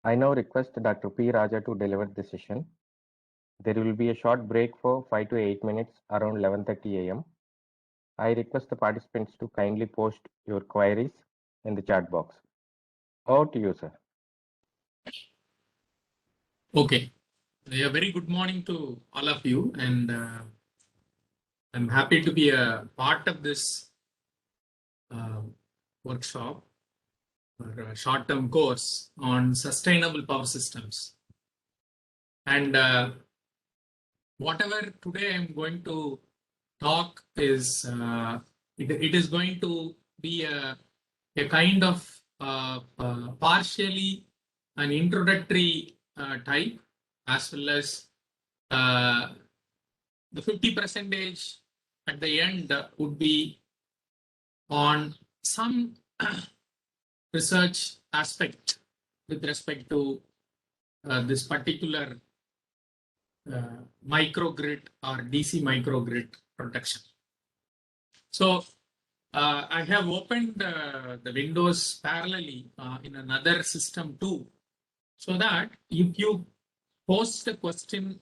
I now request Dr. P. Raja to deliver the session. There will be a short break for 5 to 8 minutes around 11:30 a.m. I request the participants to kindly post your queries in the chat box. Over to you, sir. Okay. A very good morning to all of you, and I'm happy to be a part of this workshop or a short-term course on sustainable power systems. And whatever today I'm going to talk is, it is going to be a kind of partially an introductory type, as well as the 50% at the end would be on some research aspect with respect to this particular microgrid or DC microgrid protection. So I have opened the windows parallelly in another system too, so that if you post a question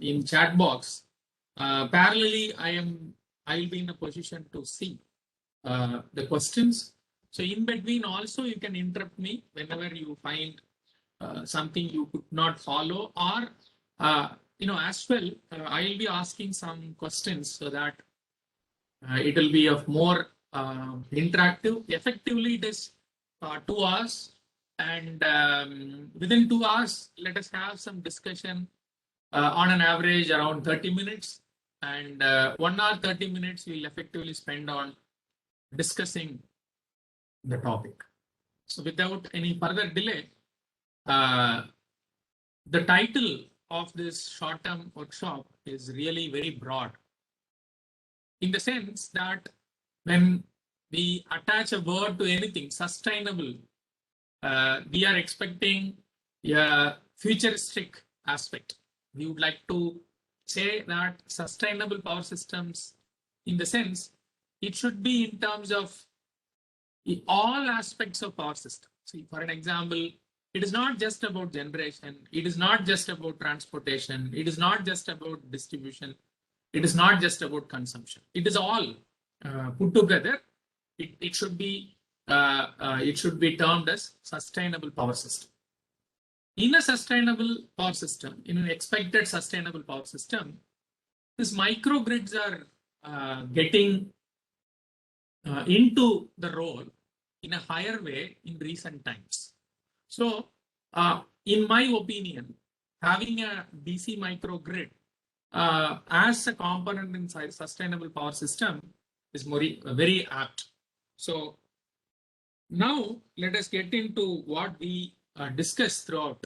in chat box, parallelly I will be in a position to see the questions. So in between also you can interrupt me whenever you find something you could not follow, or as well I will be asking some questions so that it will be of more interactive. Effectively it is 2 hours, and within 2 hours let us have some discussion on an average around 30 minutes, and 1 hour 30 minutes we'll effectively spend on discussing the topic. So without any further delay, the title of this short-term workshop is really very broad, in the sense that when we attach a word to anything sustainable, we are expecting a futuristic aspect. We would like to say that sustainable power systems, in the sense, it should be in terms of all aspects of power system. See, for an example, it is not just about generation, it is not just about transportation, it is not just about distribution, it is not just about consumption. It is all put together. It should be termed as sustainable power system. In a sustainable power system, in an expected sustainable power system, these microgrids are getting into the role in a higher way in recent times. So, in my opinion, having a DC microgrid as a component inside sustainable power system is very apt. So now let us get into what we discussed throughout.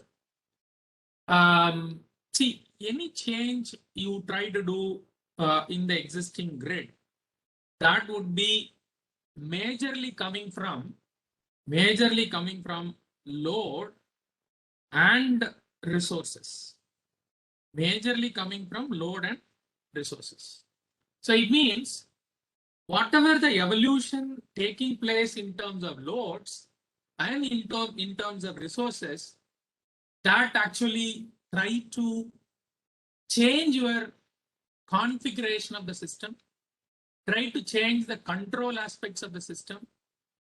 See, any change you try to do in the existing grid, that would be majorly coming from load and resources. Majorly coming from load and resources. So it means whatever the evolution taking place in terms of loads and in terms of resources, that actually try to change your configuration of the system, try to change the control aspects of the system,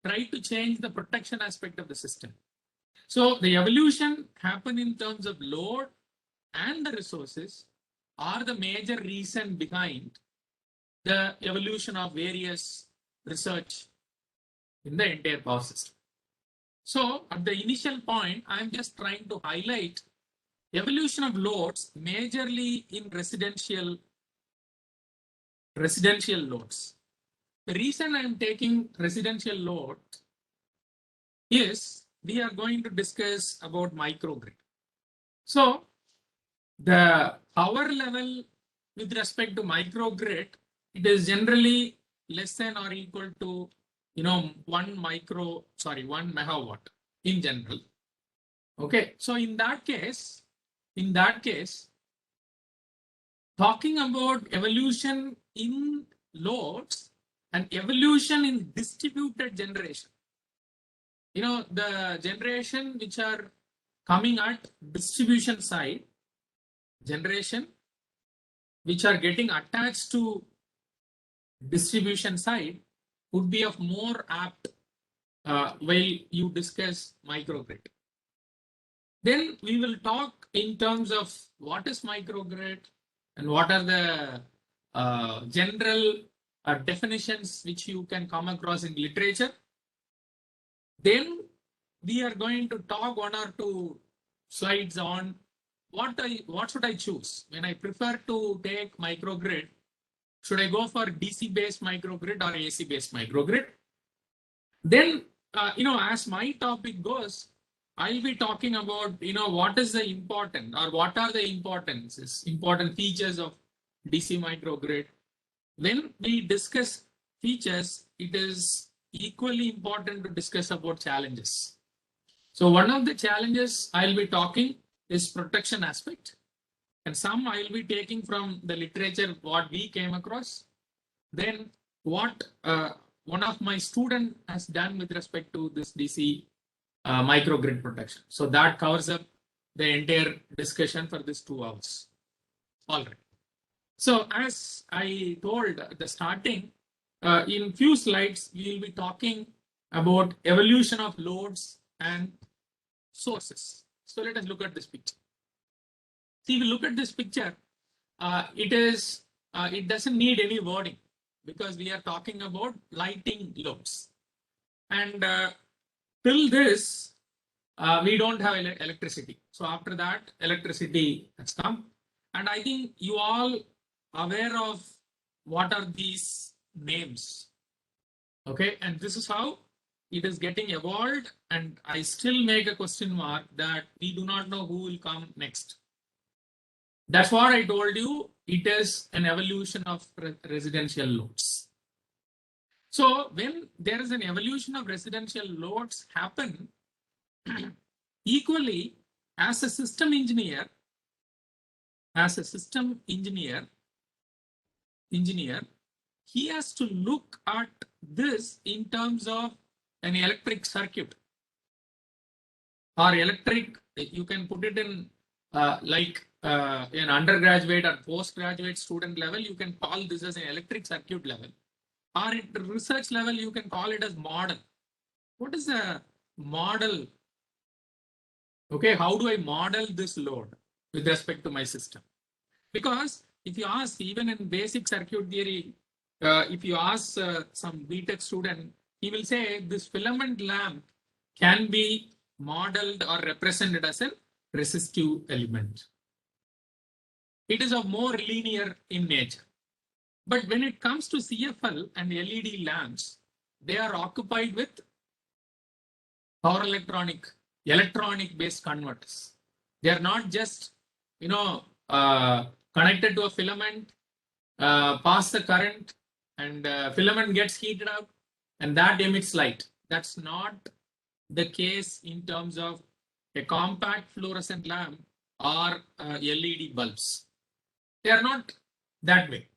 try to change the protection aspect of the system. So the evolution happen in terms of load and the resources are the major reason behind the evolution of various research in the entire power system. So at the initial point, I'm just trying to highlight evolution of loads majorly in residential loads. The reason I'm taking residential load is we are going to discuss about microgrid. So the power level with respect to microgrid, it is generally less than or equal to 1 megawatt in general. Okay, so in that case, talking about evolution in loads and evolution in distributed generation, the generation which are coming at distribution side, generation, which are getting attached to distribution side would be of more apt while you discuss microgrid. Then we will talk in terms of what is microgrid and what are the general definitions which you can come across in literature. Then we are going to talk 1 or 2 slides on what should I choose when I prefer to take microgrid. Should I go for DC based microgrid or AC based microgrid? Then, as my topic goes, I'll be talking about, what is the important or what are the important features of DC microgrid. When we discuss features, it is equally important to discuss about challenges. So one of the challenges I'll be talking is protection aspect. And some I'll be taking from the literature, what we came across. Then what one of my students has done with respect to this DC microgrid protection. So that covers up the entire discussion for this 2 hours. All right. So as I told at the starting, in few slides, we will be talking about evolution of loads and sources. So let us look at this picture. See, we look at this picture, it doesn't need any wording because we are talking about lighting loads. And till this, we don't have electricity. So after that, electricity has come. And I think you all aware of what are these names. Okay, and this is how it is getting evolved. And I still make a question mark that we do not know who will come next. That's what I told you. It is an evolution of residential loads. So when there is an evolution of residential loads happen, equally as a system engineer, he has to look at this in terms of an electric circuit or electric, you can put it in an undergraduate or postgraduate student level, you can call this as an electric circuit level, or at the research level, you can call it as model. What is a model? Okay, how do I model this load with respect to my system? Because if you ask, even in basic circuit theory, if you ask some BTech student, he will say this filament lamp can be modeled or represented as a resistive element. It is of more linear in nature. But when it comes to CFL and LED lamps, they are occupied with power electronic based converters. They are not just, connected to a filament, pass the current, and filament gets heated up, and that emits light. That's not the case in terms of a compact fluorescent lamp or LED bulbs. They are not that way,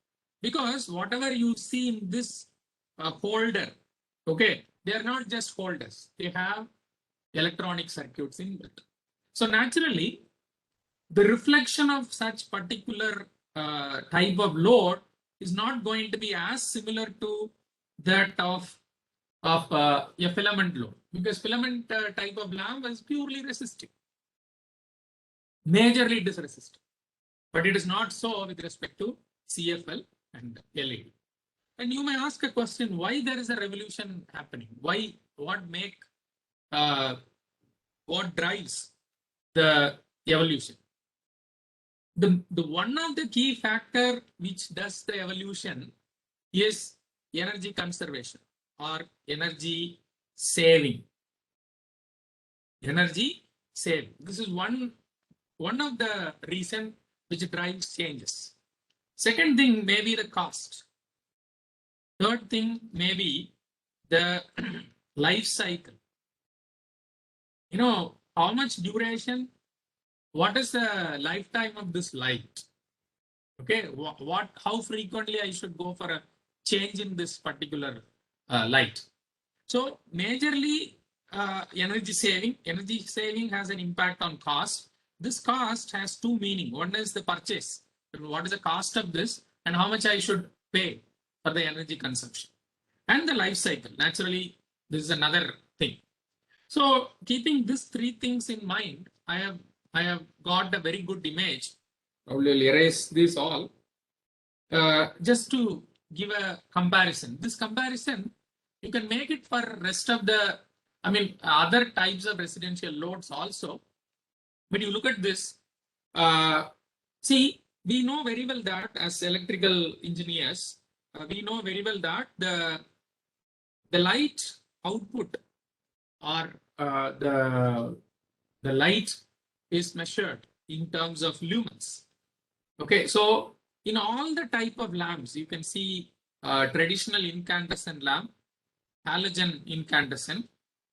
because whatever you see in this holder, okay, they are not just holders. They have electronic circuits in it. So naturally, the reflection of such particular type of load is not going to be as similar to that of a filament load, because filament type of lamp is purely resistive. Majorly it is resistive, but it is not so with respect to CFL and LED. And you may ask a question, why there is a revolution happening? Why? What drives the evolution? The one of the key factor which does the evolution is energy conservation or energy saving. Energy saving. This is one of the reason which drives changes. Second thing may be the cost. Third thing may be the life cycle. How much duration? What is the lifetime of this light? Okay, how frequently I should go for a change in this particular light? So majorly energy saving. Energy saving has an impact on cost. This cost has two meaning. One is the purchase. What is the cost of this and how much I should pay for the energy consumption. And the life cycle. Naturally, this is another thing. So keeping these three things in mind, I have got a very good image. I will erase this all just to give a comparison. This comparison, you can make it for rest of the, other types of residential loads also. But you look at this, see, we know very well that as electrical engineers, we know very well that the light output or the light is measured in terms of lumens. Okay, so in all the type of lamps, you can see traditional incandescent lamp, halogen incandescent,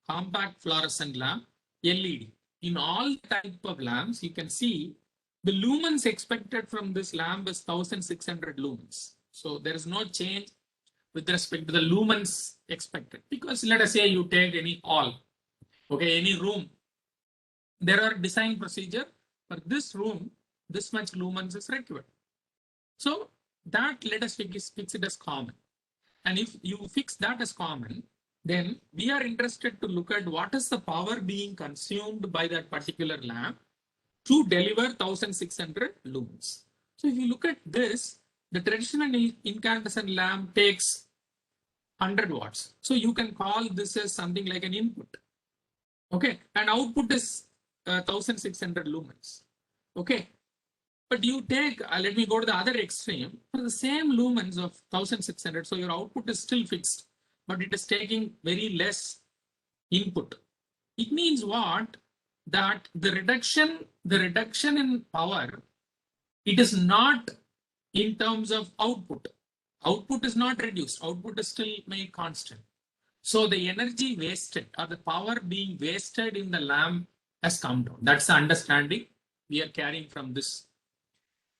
compact fluorescent lamp, LED. In all type of lamps, you can see the lumens expected from this lamp is 1600 lumens. So there is no change with respect to the lumens expected, because let us say you take any hall, okay, any room, there are design procedure for this room, this much lumens is required. So that let us fix it as common. And if you fix that as common, then we are interested to look at what is the power being consumed by that particular lamp to deliver 1600 lumens. So if you look at this, the traditional incandescent lamp takes 100 watts. So you can call this as something like an input. Okay, and output is 1600 lumens. Okay, but you take, let me go to the other extreme, for the same lumens of 1600, so your output is still fixed, but it is taking very less input. It means what? That the reduction in power, it is not in terms of output. Output is not reduced, output is still made constant. So the energy wasted or the power being wasted in the lamp has come down. That's the understanding we are carrying from this.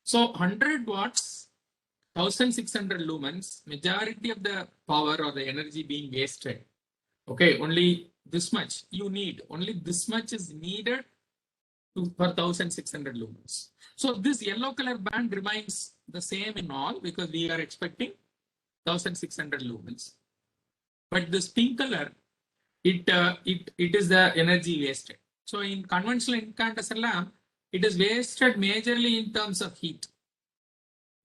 So 100 watts, 1600 lumens, majority of the power or the energy being wasted. Okay, only this much you need, only this much is needed for 1600 lumens. So this yellow color band remains the same in all because we are expecting 1600 lumens. But this pink color, it is the energy wasted. So in conventional incandescent lamp, it is wasted majorly in terms of heat.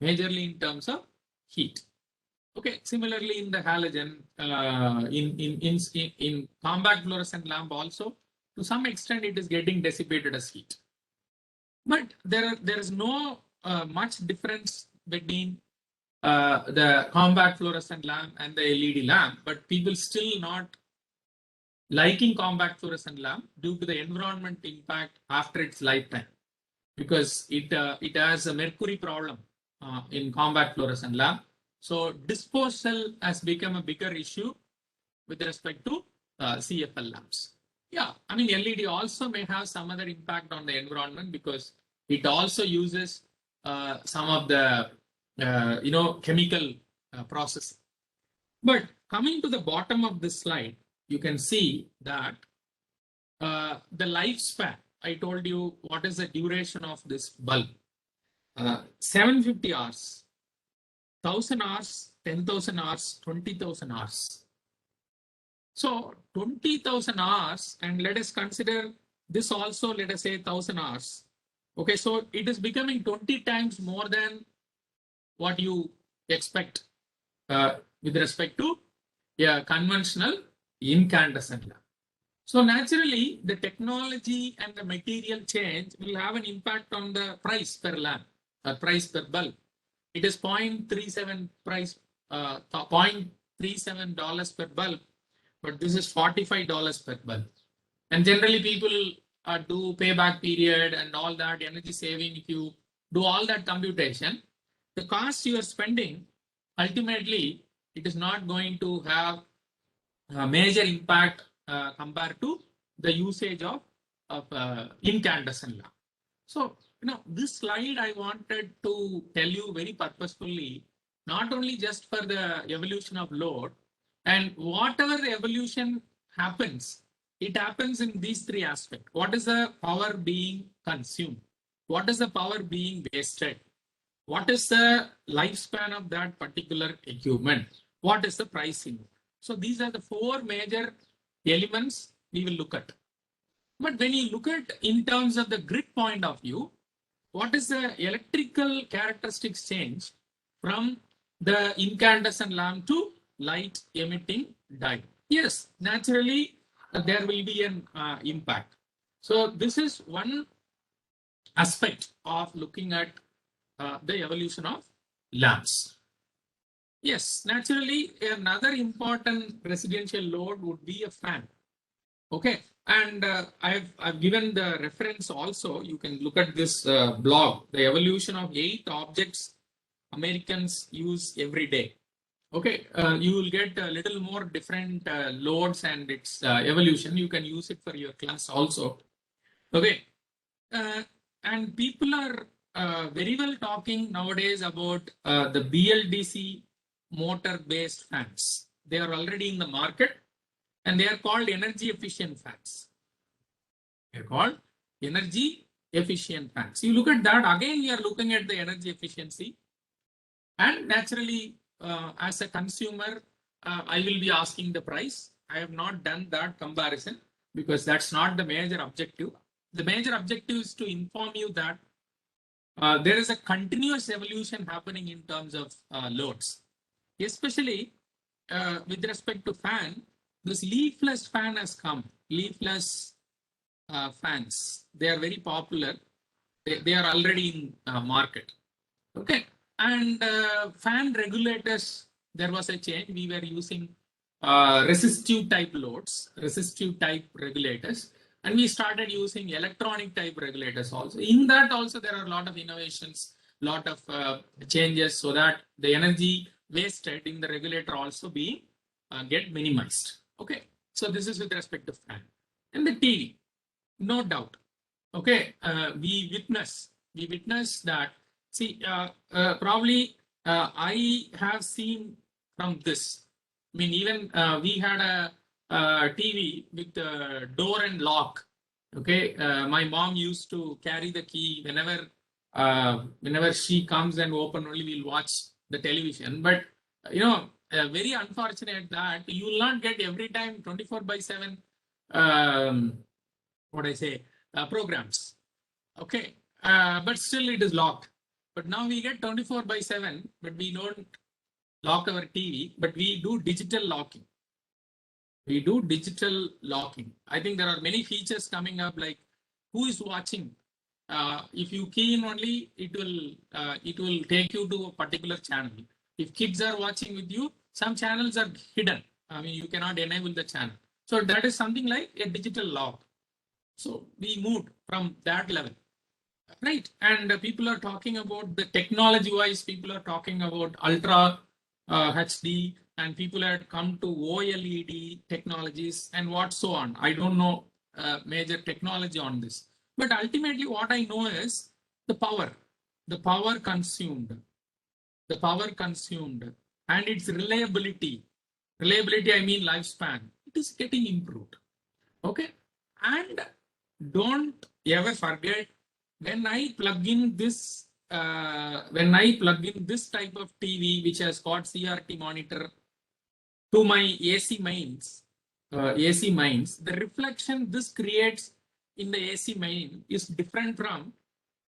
Majorly in terms of heat. Okay, similarly in the halogen, in compact fluorescent lamp also, to some extent it is getting dissipated as heat. But there is no much difference between the compact fluorescent lamp and the LED lamp, but people still not liking compact fluorescent lamp due to the environment impact after its lifetime, because it has a mercury problem in compact fluorescent lamp. So disposal has become a bigger issue with respect to CFL lamps. Yeah, I mean LED also may have some other impact on the environment because it also uses some of the chemical processing. But coming to the bottom of this slide, you can see that the lifespan. I told you what is the duration of this bulb. 750 hours, 1000 hours, 10,000 hours, 20,000 hours. So 20,000 hours, and let us consider this also, let us say 1000 hours. Okay, so it is becoming 20 times more than what you expect with respect to a conventional incandescent lamp. So naturally, the technology and the material change will have an impact on the price per lamp, or price per bulb. It is 0.37 price, $0.37 per bulb, but this is $45 per bulb. And generally, people do payback period and all that energy saving. If you do all that computation, the cost you are spending, ultimately, it is not going to have a major impact compared to the usage of incandescent lamp. So, this slide I wanted to tell you very purposefully, not only just for the evolution of load, and whatever the evolution happens it happens in these three aspects. What is the power being consumed? What is the power being wasted? What is the lifespan of that particular equipment? What is the pricing? So these are the four major elements we will look at. But when you look at in terms of the grid point of view, what is the electrical characteristics change from the incandescent lamp to light emitting diode? Yes, naturally there will be an impact. So this is one aspect of looking at the evolution of lamps. Yes, naturally another important residential load would be a fan. Okay, and I've given the reference also. You can look at this blog, the evolution of 8 objects Americans use every day. Okay, you will get a little more different loads and its evolution. You can use it for your class also. Okay, and people are very well talking nowadays about the BLDC motor-based fans. They are already in the market. And they are called energy efficient fans. They are called energy efficient fans. You look at that, again, we are looking at the energy efficiency. And naturally, as a consumer, I will be asking the price. I have not done that comparison because that's not the major objective. The major objective is to inform you that there is a continuous evolution happening in terms of loads, especially with respect to fan. This leafless fan has come. Leafless fans. They are very popular. They are already in market. Okay. And fan regulators, there was a change. We were using resistive type loads, resistive type regulators. And we started using electronic type regulators also. In that also, there are a lot of innovations, lot of changes so that the energy wasted in the regulator also be get minimized. Okay, so this is with respect to fan. And the TV, no doubt. Okay, we witness that. See, probably I have seen from this. I mean, even we had a TV with the door and lock. Okay, my mom used to carry the key whenever she comes and open. Only we'll watch the television, but you know. Very unfortunate that you will not get every time 24/7 what I say programs. Okay, but still it is locked. But now we get 24/7, but we don't lock our TV, but we do digital locking. We do digital locking. I think there are many features coming up like who is watching. If you key in only, it will take you to a particular channel. If kids are watching with you, some channels are hidden. I mean, you cannot enable the channel. So that is something like a digital lock. So we moved from that level, right? And people are talking about the technology-wise. People are talking about ultra HD, and people have come to OLED technologies and what so on. I don't know major technology on this, but ultimately, what I know is the power consumed. The power consumed and its reliability. Reliability, I mean lifespan. It is getting improved. Okay. And don't ever forget when I plug in this type of TV, which has got CRT monitor to my AC mains, the reflection this creates in the AC main is different from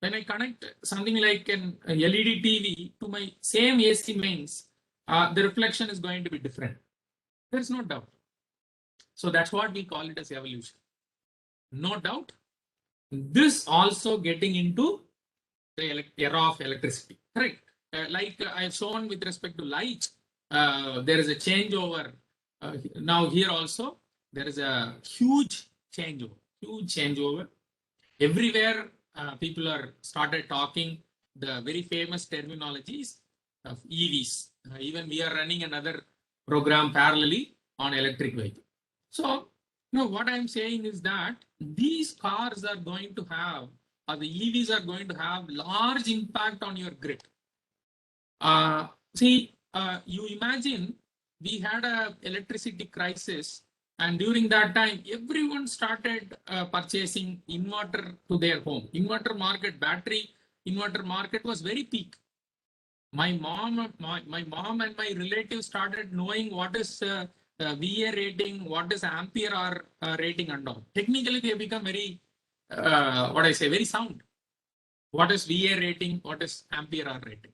when I connect something like an LED TV to my same AC mains, the reflection is going to be different. There's no doubt. So that's what we call it as evolution. No doubt. This also getting into the era of electricity. Correct. Like I've shown with respect to light, there is a changeover. Now here also, there is a huge changeover. Everywhere people are started talking the very famous terminologies of EVs. Even we are running another program parallelly on electric vehicle. So, what I'm saying is that these cars are going to have, or the EVs are going to have large impact on your grid. You imagine we had a electricity crisis And during that time, everyone started purchasing inverter to their home. Inverter market, battery inverter market was very peak. My mom and my relatives started knowing what is VA rating, what is ampere hour rating and all. Technically, they become very, very sound. What is VA rating? What is ampere hour rating?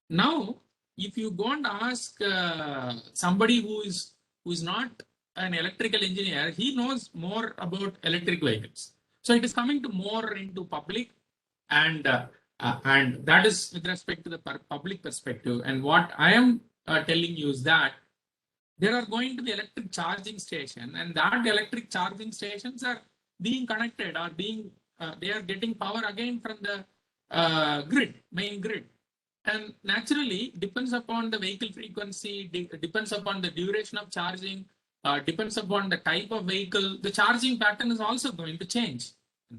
Now, if you go and ask somebody who is not an electrical engineer, he knows more about electric vehicles. So it is coming to more into public, and that is with respect to the public perspective. And what I am telling you is that there are going to be electric charging station, and that electric charging stations are being connected or being they are getting power again from the main grid. And naturally, depends upon the vehicle frequency, depends upon the duration of charging, depends upon the type of vehicle, the charging pattern is also going to change.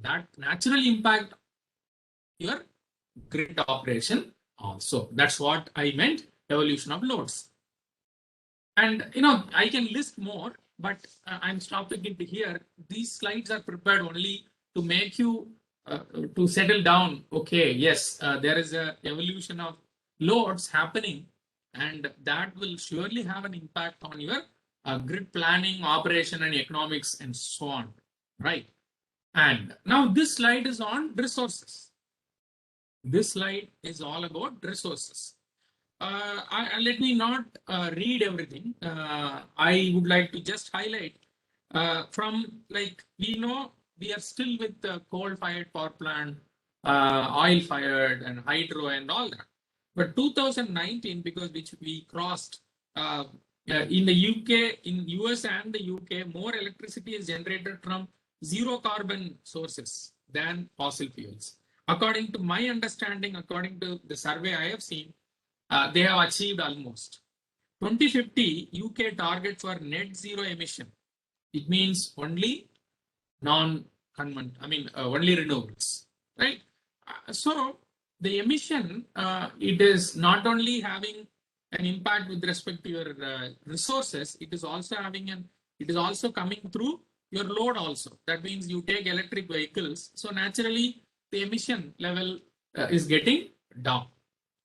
That naturally impact your grid operation also. That's what I meant, evolution of loads. And I can list more, but I'm stopping it here. These slides are prepared only to make you to settle down. Okay, yes, there is a evolution of loads happening, and that will surely have an impact on your grid planning, operation, and economics, and so on. Right. And now this slide is on resources. This slide is all about resources. Let me not read everything. I would like to just highlight from, like, we know we are still with the coal-fired power plant, oil-fired and hydro and all that. But 2019, because which we crossed in the UK, in US and the UK, more electricity is generated from zero carbon sources than fossil fuels. According to my understanding, according to the survey I have seen, they have achieved almost. 2050 UK target for net zero emission. It means only only renewables, right? So the emission, it is not only having an impact with respect to your resources, it is also coming through your load also. That means you take electric vehicles, so naturally the emission level is getting down.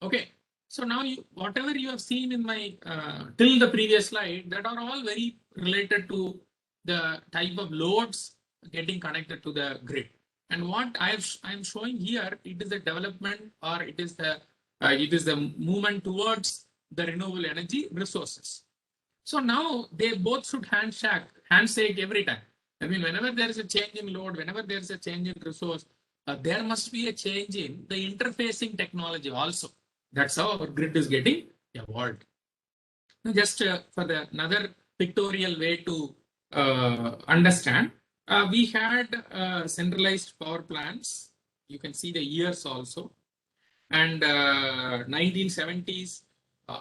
Okay. So now, whatever you have seen in my till the previous slide, that are all very related to the type of loads getting connected to the grid. And what I'm showing here, it is a development, or it is the movement towards the renewable energy resources. So now they both should handshake every time. I mean, whenever there is a change in load, whenever there is a change in resource, there must be a change in the interfacing technology also. That's how our grid is getting evolved. Just for another pictorial way to understand, we had centralized power plants. You can see the years also. And 1970s,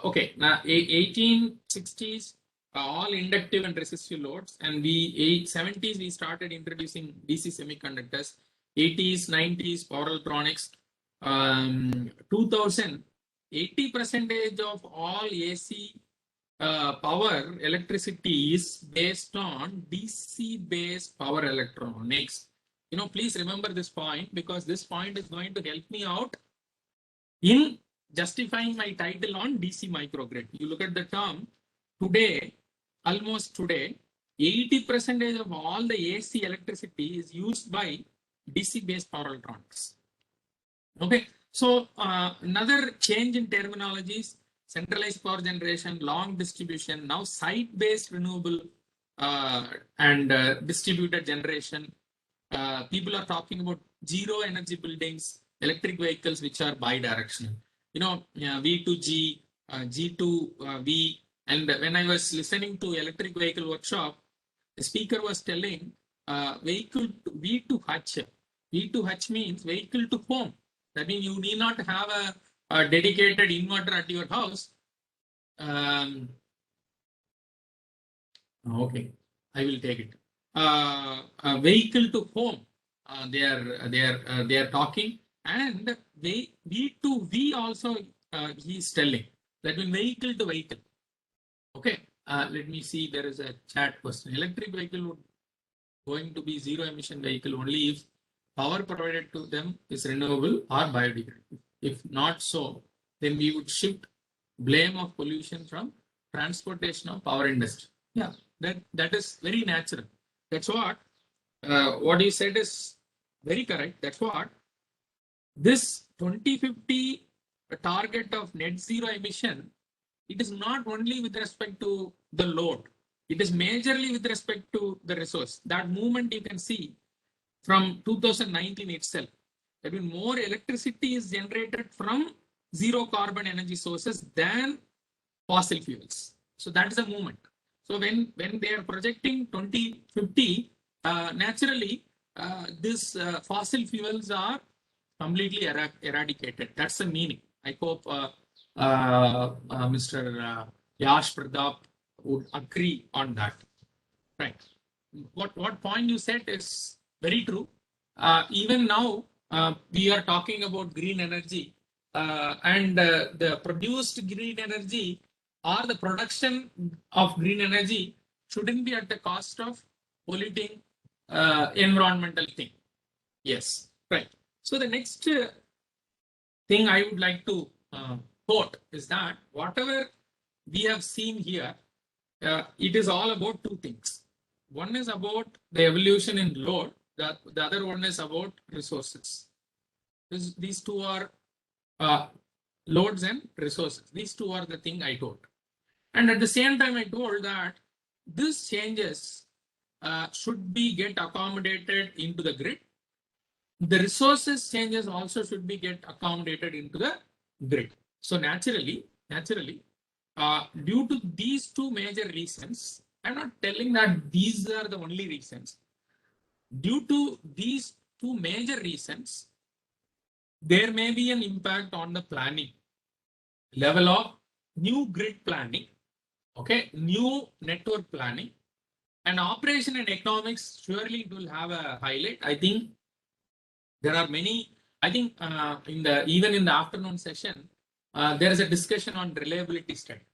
okay, now 1860s, all inductive and resistive loads. And 70s, we started introducing DC semiconductors. 80s, 90s, power electronics. 2000, 80% of all AC power electricity is based on DC based power electronics. Please remember this point, because this point is going to help me out in justifying my title on DC microgrid. You look at the term today, almost today, 80% of all the AC electricity is used by DC based power electronics. Okay. So another change in terminologies: centralized power generation, long distribution, now site-based renewable and distributed generation. People are talking about zero energy buildings, electric vehicles which are bi-directional. V2G, G2V. And when I was listening to electric vehicle workshop, the speaker was telling vehicle V2H. V2H means vehicle to home. That means you need not have a dedicated inverter at your house. Okay, I will take it. A vehicle to home. They are talking, and V2V also he is telling. That means vehicle to vehicle. Okay, Let me see. There is a chat question. Electric vehicle would going to be zero emission vehicle only if power provided to them is renewable or biodegradable. If not so, then we would shift blame of pollution from transportation of power industry. Yeah, that is very natural. That's what you said is very correct. That's what this 2050 target of net zero emission, it is not only with respect to the load, it is majorly with respect to the resource. That movement you can see from 2019 itself. I mean, more electricity is generated from zero carbon energy sources than fossil fuels. So that is a movement. So when they are projecting 2050, naturally, these fossil fuels are completely eradicated. That's the meaning. I hope Mr. Yash Pradap would agree on that. Right. What point you said is very true. Even now, we are talking about green energy, and the produced green energy or the production of green energy shouldn't be at the cost of polluting environmental thing. Yes, right. So the next thing I would like to quote is that whatever we have seen here, it is all about two things. One is about the evolution in load. The other one is about resources. These two are loads and resources. These two are the thing I told. And at the same time, I told that these changes should be get accommodated into the grid. The resources changes also should be get accommodated into the grid. So naturally, due to these two major reasons, I'm not telling that these are the only reasons. Due to these two major reasons, there may be an impact on the planning level of new grid planning, okay, new network planning, and operation and economics. Surely it will have a highlight. I think there are many. I think even in the afternoon session, there is a discussion on reliability study.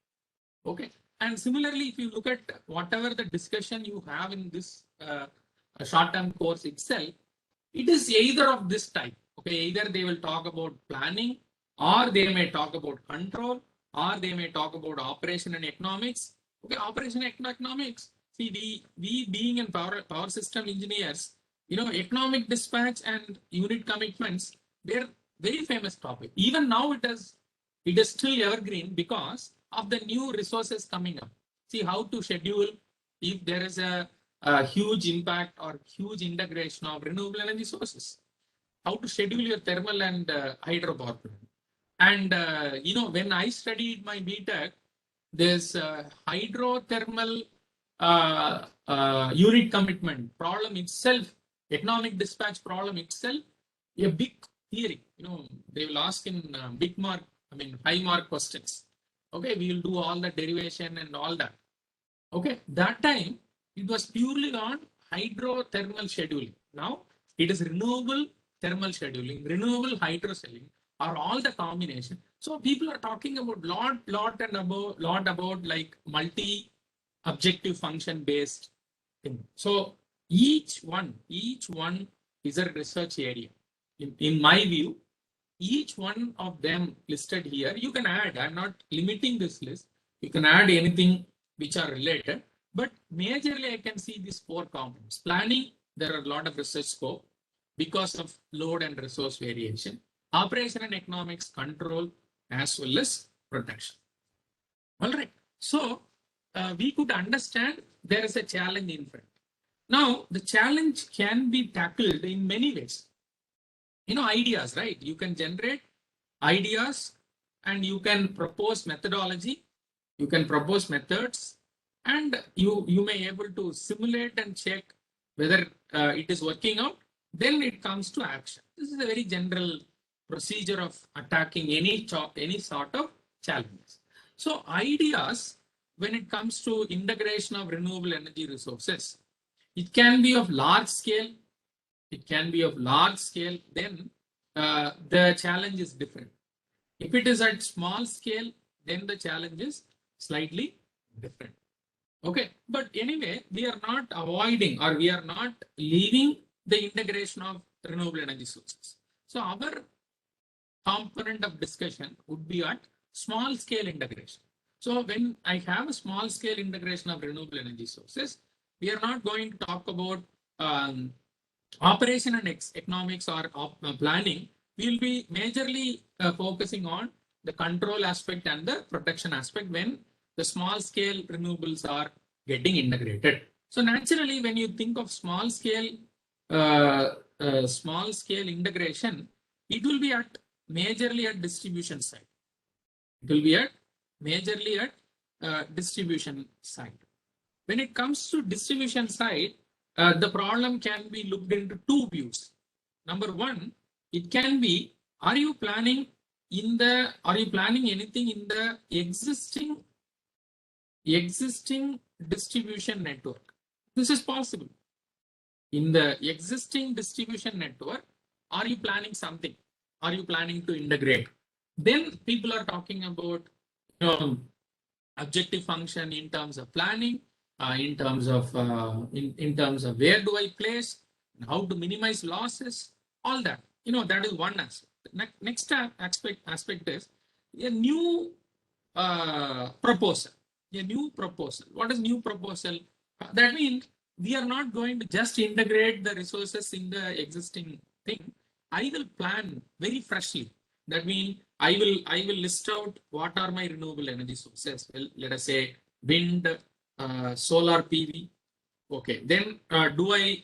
Okay, and similarly, if you look at whatever the discussion you have in this short-term course itself, it is either of this type. Okay, either they will talk about planning, or they may talk about control, or they may talk about operation and economics. Okay, operation and economics. See, we being in power system engineers, economic dispatch and unit commitments, they're very famous topic. Even now, it is still evergreen because of the new resources coming up. See how to schedule if there is a huge impact or huge integration of renewable energy sources. How to schedule your thermal and hydropower plant. And when I studied my BTech, this hydrothermal unit commitment problem itself, economic dispatch problem itself, a big theory. They will ask in high mark questions. Okay, we will do all the derivation and all that. Okay, that time it was purely on hydrothermal scheduling. Now it is renewable thermal scheduling, renewable hydro scheduling, are all the combination. So people are talking about lot about like multi-objective function based thing. So each one is a research area. In my view, each one of them listed here, you can add. I'm not limiting this list. You can add anything which are related. But majorly, I can see these four components. Planning, there are a lot of research scope because of load and resource variation. Operation and economics, control, as well as protection. All right. So we could understand there is a challenge in front. Now, the challenge can be tackled in many ways. Ideas, right? You can generate ideas and you can propose methodology, you can propose methods, and you may able to simulate and check whether it is working out. Then it comes to action. This is a very general procedure of attacking any sort of challenges. So ideas, when it comes to integration of renewable energy resources, it can be of large scale. It can be of large scale, then the challenge is different. If it is at small scale, then the challenge is slightly different. Okay, but anyway, we are not avoiding or we are not leaving the integration of renewable energy sources. So our component of discussion would be at small scale integration. So when I have a small scale integration of renewable energy sources, we are not going to talk about operation and economics or planning. We will be majorly focusing on the control aspect and the protection aspect when the small scale renewables are getting integrated. So naturally, when you think of small scale integration, it will be at majorly at distribution side. It will be at majorly at distribution side. When it comes to distribution side, the problem can be looked into two views. Number one, it can be: are you planning anything in the existing distribution network? This is possible. In the existing distribution network, are you planning something? Are you planning to integrate? Then people are talking about objective function in terms of planning, in terms of where do I place, how to minimize losses, all that. That is one aspect. Next aspect is a new proposal. A new proposal. What is new proposal? That means we are not going to just integrate the resources in the existing thing. I will plan very freshly. That means I will list out what are my renewable energy sources. Well, let us say wind, solar PV. Okay, then do I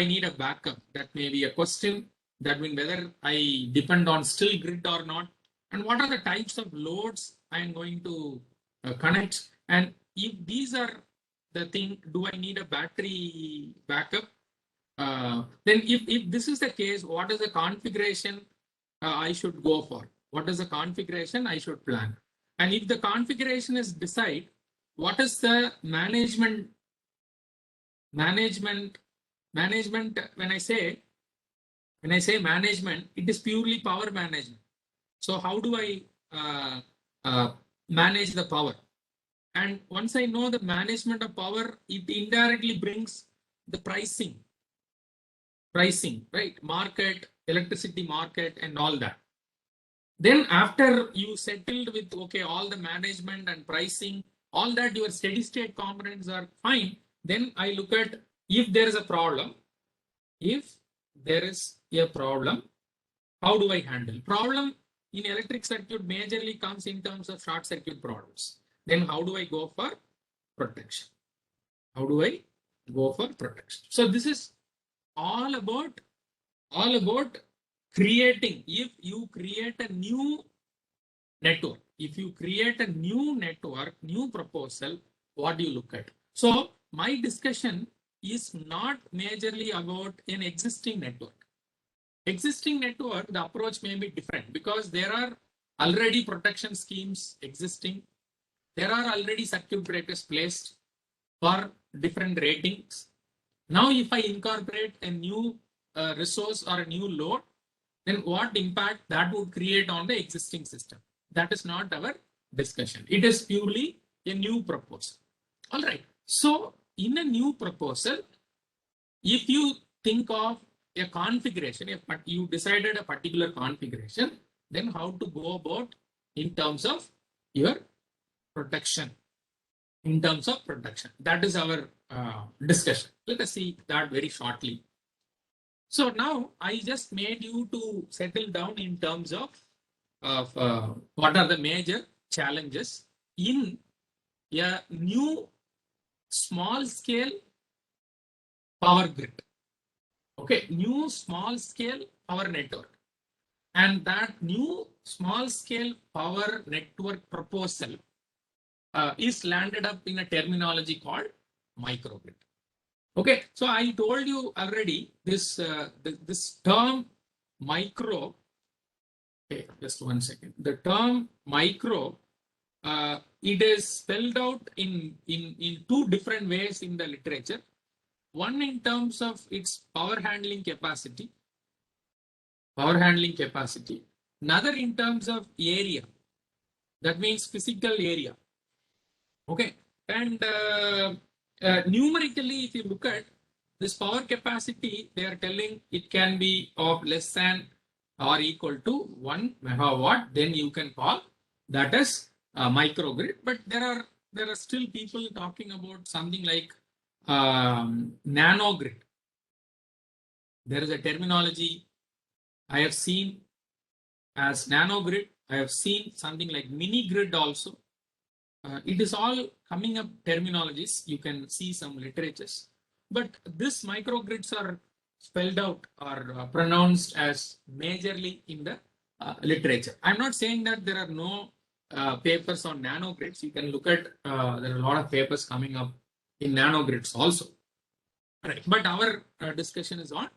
need a backup? That may be a question. That means whether I depend on still grid or not, and what are the types of loads I am going to connect, and if these are the thing, do I need a battery backup? Then if this is the case, what is the configuration I should go for? What is the configuration I should plan? And if the configuration is decide, what is the management? When I say management, it is purely power management. So how do I manage the power? And once I know the management of power, it indirectly brings the pricing, right? Market, electricity market, and all that. Then after you settled with, okay, all the management and pricing, all that, your steady state components are fine. Then I look at if there is a problem. If there is a problem, how do I handle? Problem in electric circuit majorly comes in terms of short circuit problems. Then how do I go for protection? How do I go for protection? So this is all about creating. If you create a new network, new proposal, what do you look at? So my discussion is not majorly about an existing network. Existing network, the approach may be different because there are already protection schemes existing. There are already circuit breakers placed for different ratings. Now, if I incorporate a new resource or a new load, then what impact that would create on the existing system? That is not our discussion. It is purely a new proposal. All right. So in a new proposal, if you think of a configuration, if you decided a particular configuration, then how to go about in terms of your protection. That is our discussion. Let us see that very shortly. So now I just made you to settle down in terms of what are the major challenges in a new small scale power grid. Okay, new small scale power network. And that new small scale power network proposal is landed up in a terminology called microgrid. Okay, so I told you already this term micro. Okay, just one second. The term micro, it is spelled out in two different ways in the literature. One in terms of its power handling capacity. Another in terms of area. That means physical area. Okay, And numerically, if you look at this power capacity, they are telling it can be of less than or equal to 1 megawatt. Then you can call that as a microgrid. But there are still people talking about something like nanogrid. There is a terminology I have seen as nanogrid. I have seen something like mini grid also. It is all coming up terminologies. You can see some literatures. But this microgrids are spelled out or pronounced as majorly in the literature. I'm not saying that there are no papers on nanogrids. You can look at, there are a lot of papers coming up in nanogrids also. Right. But our discussion is on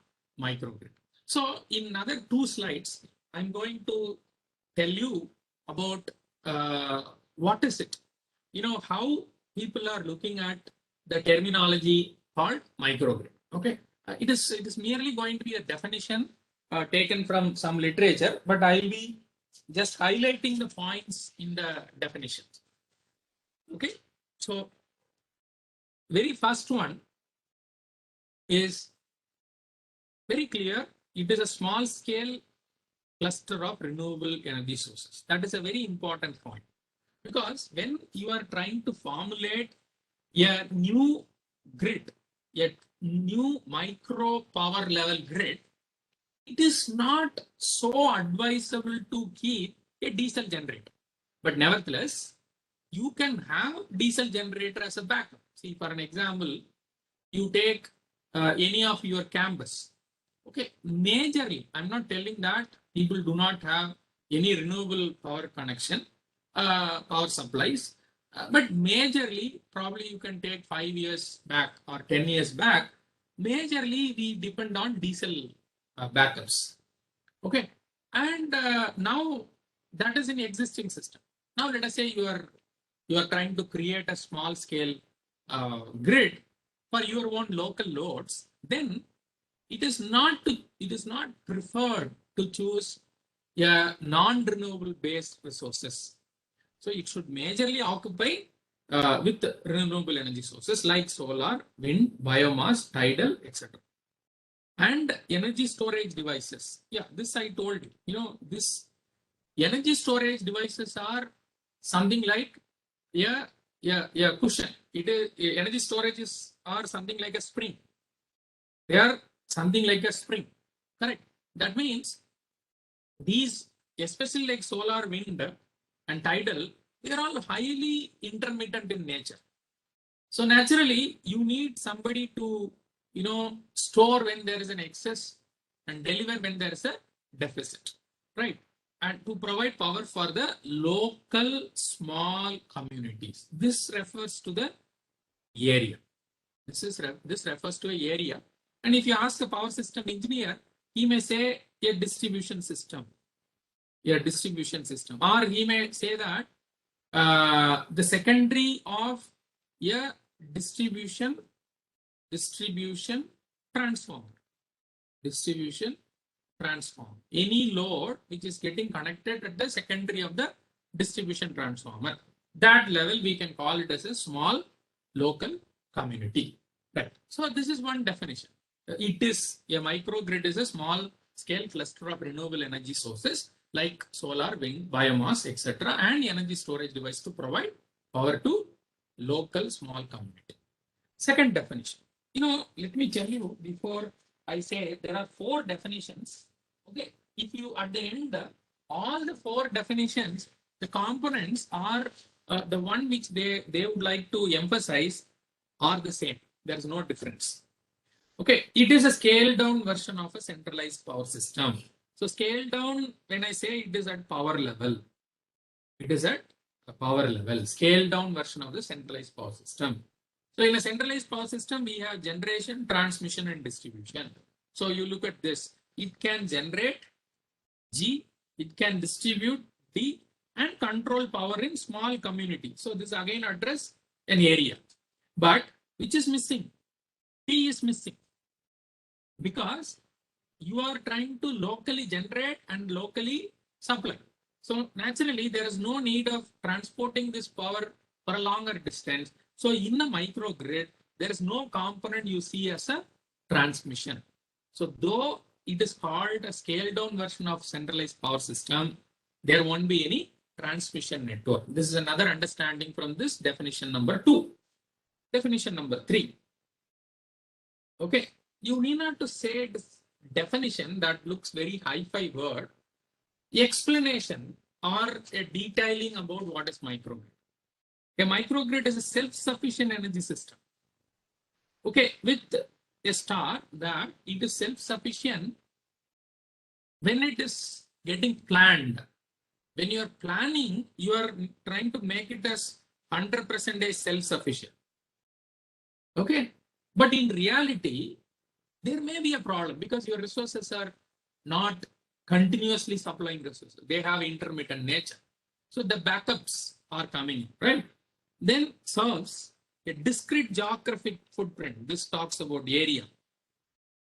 microgrid. So in another 2 slides, I'm going to tell you about what is it. How people are looking at the terminology called microgrid. Okay, it is merely going to be a definition taken from some literature, but I'll be just highlighting the points in the definitions. Okay, so very first one is very clear. It is a small scale cluster of renewable energy sources. That is a very important point. Because when you are trying to formulate a new grid, a new micro power level grid, it is not so advisable to keep a diesel generator. But nevertheless, you can have diesel generator as a backup. See, for an example, you take any of your campus. Okay, majorly, I'm not telling that people do not have any renewable power connection. Power supplies, but majorly probably you can take 5 years back or 10 years back. Majorly we depend on diesel backups. Okay, and now that is an existing system. Now let us say you are trying to create a small scale grid for your own local loads. Then it is not preferred to choose a non-renewable based resources. So it should majorly occupy with renewable energy sources like solar, wind, biomass, tidal, etc. And energy storage devices. Yeah, this I told you. This energy storage devices are something like a cushion. It is energy storages are something like a spring. They are something like a spring. Correct. That means these, especially like solar, wind, and tidal, they are all highly intermittent in nature. So naturally, you need somebody to, store when there is an excess and deliver when there is a deficit, right? And to provide power for the local small communities. This refers to the area. This refers to an area. And if you ask a power system engineer, he may say a distribution system. Or he may say that the secondary of a distribution transformer. Any load which is getting connected at the secondary of the distribution transformer. That level we can call it as a small local community. Right. So this is one definition. It is a microgrid is a small scale cluster of renewable energy sources like solar, wind, biomass, etc., and energy storage device to provide power to local small community. Second definition. Let me tell you before I say there are 4 definitions. Okay, if you at the end all the 4 definitions, the components are the one which they would like to emphasize are the same. There is no difference. Okay, it is a scaled down version of a centralized power system. So scale down, when I say it is at power level, it is at a power level, scaled down version of the centralized power system. So in a centralized power system, we have generation, transmission, and distribution. So you look at this, it can generate G, it can distribute D, and control power in small community. So this again address an area, but which is missing? T is missing because you are trying to locally generate and locally supply. So naturally, there is no need of transporting this power for a longer distance. So in a microgrid, there is no component you see as a transmission. So though it is called a scaled down version of centralized power system, there won't be any transmission network. This is another understanding from this definition number 2. Definition number 3. Okay, you need not to say this definition that looks very hi-fi word. Explanation or a detailing about what is microgrid. A microgrid is a self-sufficient energy system. Okay, with a star that it is self-sufficient when it is getting planned. When you are planning, you are trying to make it as 100% self-sufficient. Okay, but in reality, there may be a problem because your resources are not continuously supplying resources. They have intermittent nature. So the backups are coming, right? Then serves a discrete geographic footprint. This talks about area,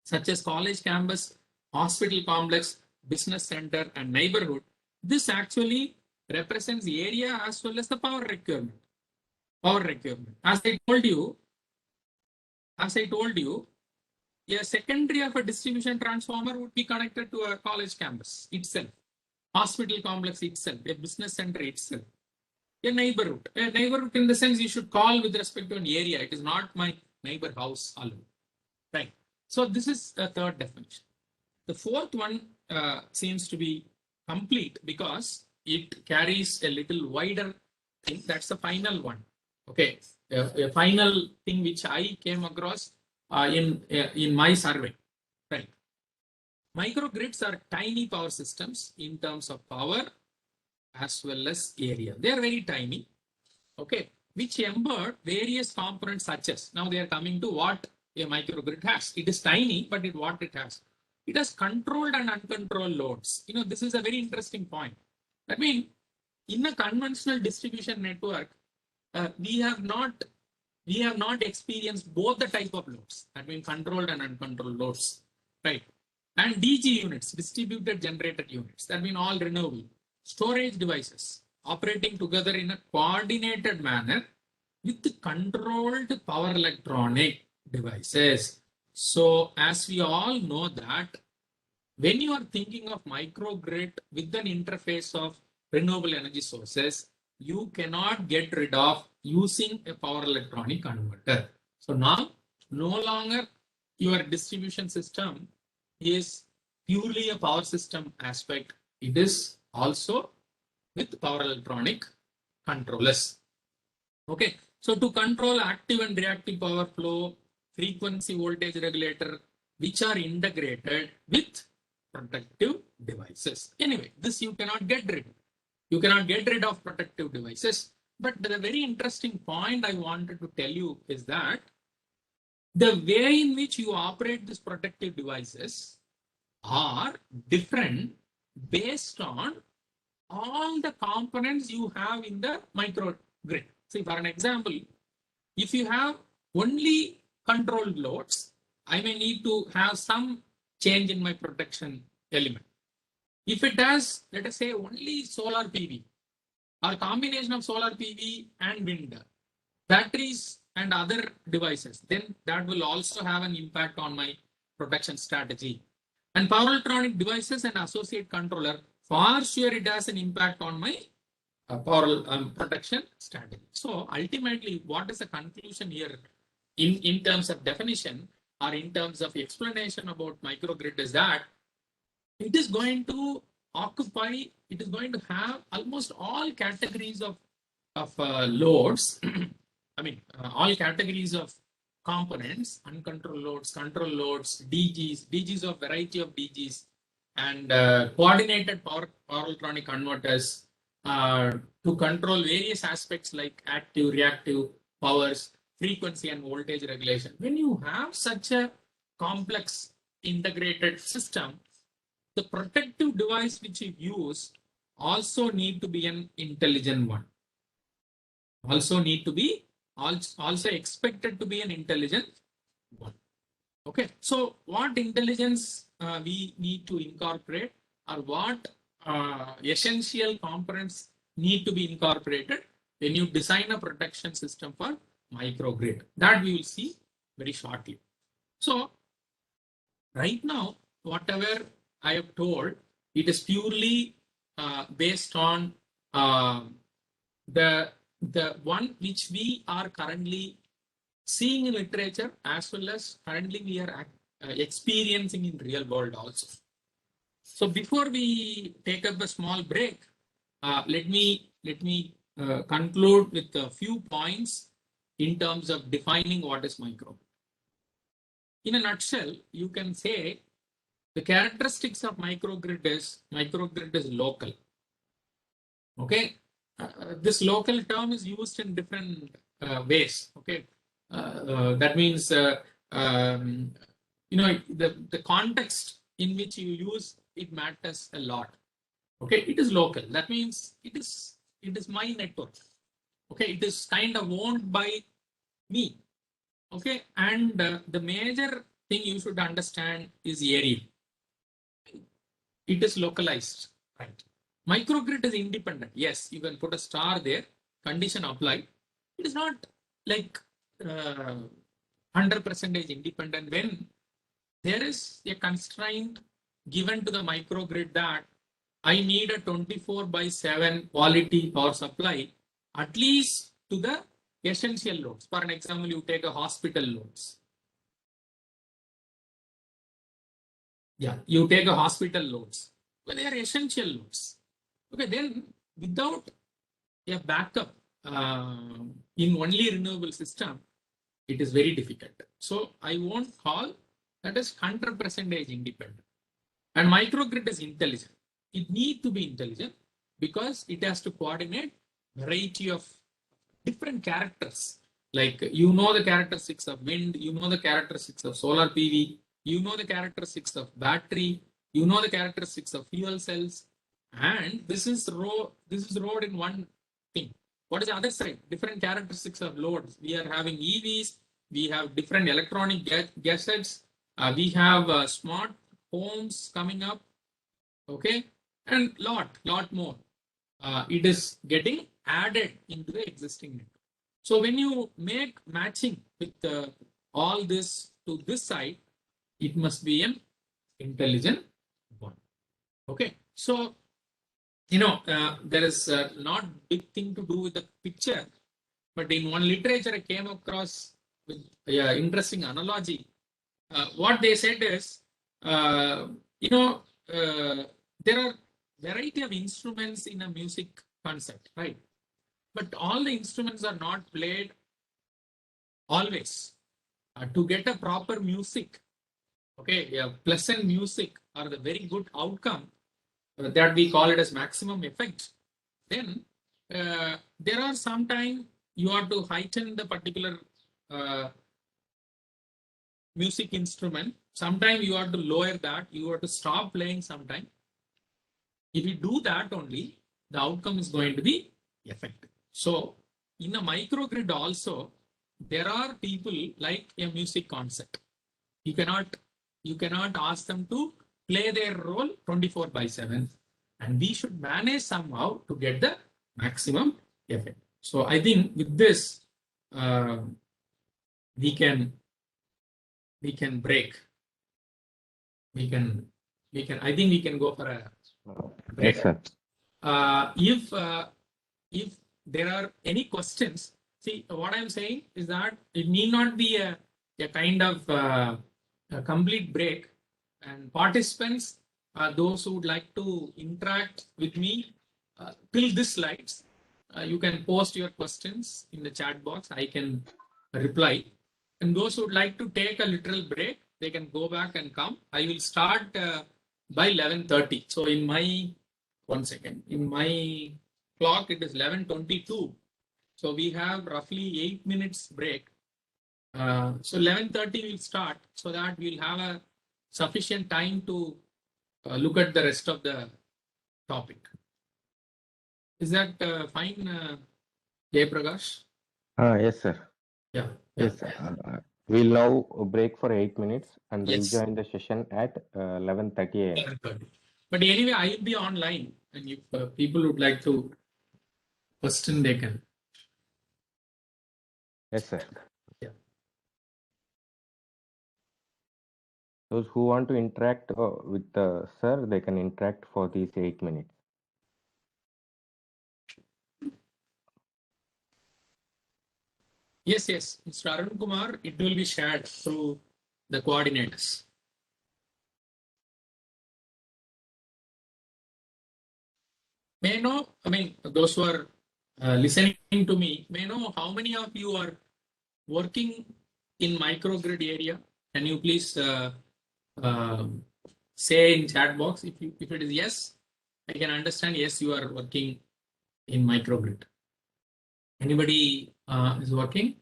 such as college campus, hospital complex, business center, and neighborhood. This actually represents the area as well as the power requirement. As I told you, a secondary of a distribution transformer would be connected to a college campus itself, hospital complex itself, a business center itself, a neighborhood. A neighborhood in the sense you should call with respect to an area. It is not my neighbor house alone. Right. So this is a third definition. The fourth one seems to be complete because it carries a little wider thing. That's the final one. Okay. A final thing which I came across in my survey. Right. Microgrids are tiny power systems in terms of power as well as area. They are very tiny. Okay. Which embed various components such as, now they are coming to what a microgrid has. It is tiny, but what it has. It has controlled and uncontrolled loads. This is a very interesting point. I mean, in a conventional distribution network, we have not experienced both the type of loads. That means controlled and uncontrolled loads, right? And DG units, distributed generated units. That means all renewable storage devices operating together in a coordinated manner with controlled power electronic devices. So as we all know that when you are thinking of microgrid with an interface of renewable energy sources, you cannot get rid of using a power electronic converter. So now no longer your distribution system is purely a power system aspect. It is also with power electronic controllers. Okay, so to control active and reactive power flow, frequency voltage regulator, which are integrated with protective devices. Anyway, this you cannot get rid of. You cannot get rid of protective devices. But the very interesting point I wanted to tell you is that the way in which you operate these protective devices are different based on all the components you have in the microgrid. See, for an example, if you have only controlled loads, I may need to have some change in my protection element. If it has, let us say, only solar PV or combination of solar PV and wind, batteries and other devices, then that will also have an impact on my protection strategy. And power electronic devices and associate controller, for sure it has an impact on my power protection strategy. So ultimately, what is the conclusion here in terms of definition or in terms of explanation about microgrid is that it is going to occupy, it is going to have almost all categories of loads. I mean, all categories of components, uncontrolled loads, control loads, DGs of variety of DGs, and coordinated power electronic converters to control various aspects like active, reactive powers, frequency and voltage regulation. When you have such a complex integrated system, the protective device which you use also need to be an intelligent one. Also expected to be an intelligent one. Okay, so what intelligence we need to incorporate, or what essential components need to be incorporated when you design a protection system for microgrid. That we will see very shortly. So right now, whatever I have told, it is purely based on the one which we are currently seeing in literature, as well as currently we are experiencing in real world also. So before we take up a small break, let me conclude with a few points in terms of defining what is microgrid. In a nutshell, you can say the characteristics of microgrid is local. Okay, this local term is used in different ways. Okay, that means the context in which you use it matters a lot. Okay, it is local. That means it is my network. Okay, it is kind of owned by me. Okay, and the major thing you should understand is area. It is localized, right? Microgrid is independent. Yes, you can put a star there, condition applied. It is not like 100% independent when there is a constraint given to the microgrid that I need a 24/7 quality power supply, at least to the essential loads. For an example, you take a hospital loads. Yeah, you take a hospital loads. Well, they are essential loads. Okay, then without a backup in only renewable system, it is very difficult. So I won't call that as 100% independent. And microgrid is intelligent. It needs to be intelligent because it has to coordinate variety of different characters. Like the characteristics of wind, the characteristics of solar PV, the characteristics of battery, the characteristics of fuel cells, and this is road in one thing. What is the other side? Different characteristics of loads. We are having EVs, we have different electronic gadgets, we have smart homes coming up, okay, and lot more. It is getting added into the existing network. So when you make matching with all this to this side, it must be an intelligent one. Okay, so there is not big thing to do with the picture, but in one literature I came across with interesting analogy. What they said is, there are variety of instruments in a music concert, right? But all the instruments are not played always. To get a proper music, okay, pleasant music or the very good outcome, that we call it as maximum effect, then there are sometimes you have to heighten the particular music instrument. Sometimes you have to lower that, you have to stop playing sometime. If you do that only, the outcome is going to be effective. So in a microgrid also, there are people like a music concert. You cannot ask them to play their role 24/7, and we should manage somehow to get the maximum effect. So I think with this, we can break. I think we can go for a break. Yes, sir. If there are any questions, see what I'm saying is that it need not be a kind of a complete break, and participants, those who would like to interact with me till this slides, you can post your questions in the chat box. I can reply. And those who would like to take a literal break, they can go back and come. I will start by 11:30. So in my, one second, in my clock, it is 11:22. So we have roughly 8 minutes break. So 11:30 we'll start so that we'll have a sufficient time to look at the rest of the topic. Is that fine, Jayaprakash? Yes, sir. Yeah. Yes, we'll now break for 8 minutes and Yes. rejoin the session at 11:30 a.m. 11:30. But anyway, I will be online, and if people would like to question, they can. Yes, sir. Yeah. Those who want to interact with the sir, they can interact for these 8 minutes. Yes, yes. Mr. Arun Kumar, it will be shared through the coordinators. May I know, I mean, those who are listening to me, may I know how many of you are working in microgrid area? Can you please say in chat box if it is yes, I can understand yes, you are working in microgrid. Anybody is working?